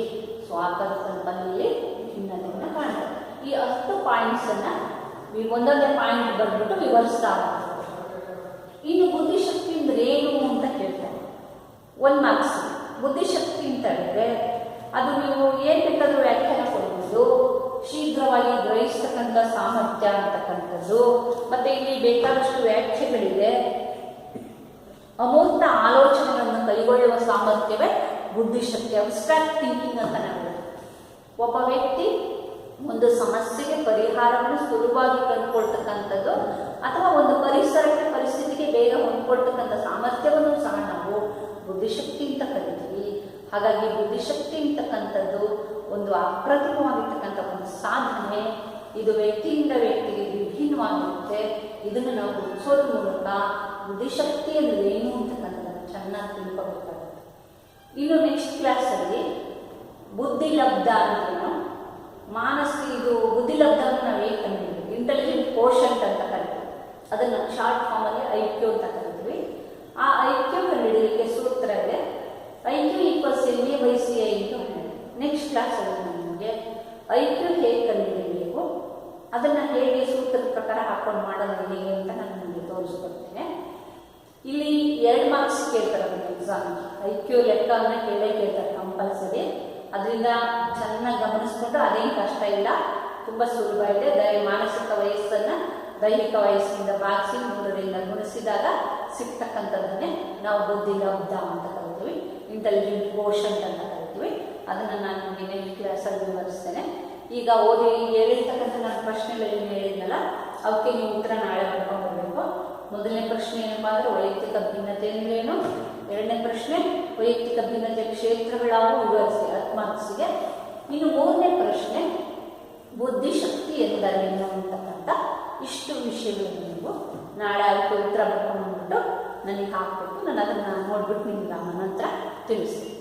A: ಸ್ವಾತಂತ್ರ್ಯದಲ್ಲಿ ಭಿನ್ನತೆಯನ್ನು ಕಾಣ್ತೀವಿ. ಈ 10 ಪಾಯಿಂಟ್ಸನ್ನು ಒಂದೊಂದೇ ಪಾಯಿಂಟ್ ಬಂದ್ಬಿಟ್ಟು ವಿವರಿಸ್ತಾ ಹೋಗ್ತೀವಿ. ಇನ್ನು ಬುದ್ಧಿಶಕ್ತಿ ಅಂದರೆ ಏನು ಅಂತ ಕೇಳ್ತಾರೆ. 1 ಮಾರ್ಕ್ಸ್. ಬುದ್ಧಿಶಕ್ತಿ ಅಂತ ಹೇಳಿದ್ರೆ ಅದು ನೀವು ಏನು ಬೇಕಾದರೂ ವ್ಯಾಖ್ಯಾನ ಕೊಡ್ಬೋದು. ಶೀಘ್ರವಾಗಿ ಗ್ರಹಿಸ್ತಕ್ಕಂಥ ಸಾಮರ್ಥ್ಯ ಅಂತಕ್ಕಂಥದ್ದು, ಮತ್ತು ಇಲ್ಲಿ ಬೇಕಾದಷ್ಟು ವ್ಯಾಖ್ಯೆಗಳಿದೆ. ಅಮೂರ್ತ ಆಲೋಚನೆಗಳನ್ನು ಕೈಗೊಳ್ಳುವ ಸಾಮರ್ಥ್ಯವೇ ಬುದ್ಧಿಶಕ್ತಿ, ಅಬ್ಸ್ಟ್ರಾಕ್ಟ್ ಥಿಂಕಿಂಗ್ ಅಂತ ನಾವು ಹೇಳ್ತೀವಿ. ಒಬ್ಬ ವ್ಯಕ್ತಿ ಒಂದು ಸಮಸ್ಯೆಗೆ ಪರಿಹಾರವನ್ನು ಸುಲಭವಾಗಿ ಕಂಡುಕೊಳ್ತಕ್ಕಂಥದ್ದು, ಅಥವಾ ಒಂದು ಪರಿಸ್ಥಿತಿಗೆ ಬೇಗ ಹೊಂದ್ಕೊಳ್ತಕ್ಕಂಥ ಸಾಮರ್ಥ್ಯವನ್ನು ಸಹ ನಾವು ಬುದ್ಧಿಶಕ್ತಿ ಅಂತ ಕರಿತೀವಿ. ಹಾಗಾಗಿ ಬುದ್ಧಿಶಕ್ತಿ ಅಂತಕ್ಕಂಥದ್ದು ಒಂದು ಅಪ್ರತಿಮವಾಗಿರ್ತಕ್ಕಂಥ ಒಂದು ಸಾಧನೆ. ಇದು ವ್ಯಕ್ತಿಯಿಂದ ವ್ಯಕ್ತಿಗೆ ವಿಭಿನ್ನವಾಗಿರುತ್ತೆ. ಇದನ್ನು ನಾವು ಗುರುತಿಸೋದ್ರ ಮೂಲಕ ಬುದ್ಧಿಶಕ್ತಿ ಅಂದರೆ ಏನು ಅಂತಕ್ಕಂಥದ್ದನ್ನು ಚೆನ್ನಾಗಿ ತಿಳ್ಕೊಬೇಕಾಗುತ್ತೆ. ಇನ್ನು ನೆಕ್ಸ್ಟ್ ಕ್ಲಾಸಲ್ಲಿ ಬುದ್ಧಿಲಬ್ಧ ಅಂತೇನು, ಇದು ಬುದ್ಧಿಲಬ್ಧವನ್ನು ನಾವು ಹೇಗೆ ಕಂಡಿದ್ದೀವಿ, ಇಂಟೆಲಿಜೆಂಟ್ ಕೋಶಂಟ್ ಅಂತ ಕರಿತೀವಿ. ಅದನ್ನು ಶಾರ್ಟ್ ಫಾರ್ಮಲ್ಲಿ IQ ಅಂತ ಕರಿತೀವಿ. ಹಾಕೊಂಡು ಮಾಡೋದು ಹೇಗೆ ಅಂತ ನಾನು ನಿಮಗೆ ತೋರಿಸ್ಕೊಡ್ತೇನೆ. ಇಲ್ಲಿ 2 ಮಾರ್ಕ್ಸ್ ಕೇಳ್ತಾರೆ ಅದನ್ನು ಎಕ್ಸಾಮ್. IQ ಲೆಕ್ಕವನ್ನು ಕೇಳ್ತಾರೆ ಕಂಪಲ್ಸರಿ. ಅದರಿಂದ ಚೆನ್ನಾಗಿ ಗಮನಿಸ್ಕೊಂಡು ಅದೇನು ಕಷ್ಟ ಇಲ್ಲ, ತುಂಬ ಸುಲಭ ಇದೆ. ಮಾನಸಿಕ ವಯಸ್ಸನ್ನು ದೈಹಿಕ ವಯಸ್ಸಿನಿಂದ ಭಾಗಿಸಿ 3ರಿಂದ ಗುಣಿಸಿದಾಗ ಸಿಗ್ತಕ್ಕಂಥದ್ದನ್ನೇ ನಾವು ಬುದ್ಧಿಲಬ್ಧ ಅಂತ ಕರಿತೀವಿ, ಇಂಟೆಲಿಜೆಂಟ್ ಕೋಶನ್ ಅಂತ ಕರಿತೀವಿ. ಅದನ್ನು ನಾನು ನಿಮಗೆ ನೆಕ್ಸ್ಟ್ ಕ್ಲಾಸಲ್ಲಿ ವಿವರಿಸ್ತೇನೆ. ಈಗ ಓದಿ ಹೇಳಿರ್ತಕ್ಕಂಥ ನಾನು ಪ್ರಶ್ನೆಗಳಲ್ಲಿ ಹೇಳಿದ್ನಲ್ಲ, ಅವಕ್ಕೆ ನೀವು ಉತ್ತರ ನಾಳೆ ಬರ್ಕೊಂಡು ಬರಬೇಕು. ಮೊದಲನೇ ಪ್ರಶ್ನೆ ಏನಪ್ಪ ಅಂದರೆ ವೈಯಕ್ತಿಕ ಭಿನ್ನತೆ ಅಂದ್ರೇನು, 2ನೇ ಪ್ರಶ್ನೆ ವೈಯಕ್ತಿಕ ಭಿನ್ನತೆ ಕ್ಷೇತ್ರಗಳಾವು ವಿವರಿಸಿ 10 ಮಾರ್ಕ್ಸಿಗೆ. ಇನ್ನು 3ನೇ ಪ್ರಶ್ನೆ ಬುದ್ಧಿಶಕ್ತಿ ಎಂದರೇನು ಅಂತಕ್ಕಂಥ ಇಷ್ಟು ವಿಷಯಗಳನ್ನು ನೀವು ನಾಳೆ ಅದಕ್ಕೆ ಉತ್ತರ ಬರ್ಕೊಂಡು ಬಂದ್ಬಿಟ್ಟು ನನಗೆ ಹಾಕ್ಬಿಟ್ಟು ನಾನು ಅದನ್ನು ನೋಡ್ಬಿಟ್ಟು ನಿಮ್ಗೆ ನಂತರ ತಿಳಿಸ್ತೀನಿ.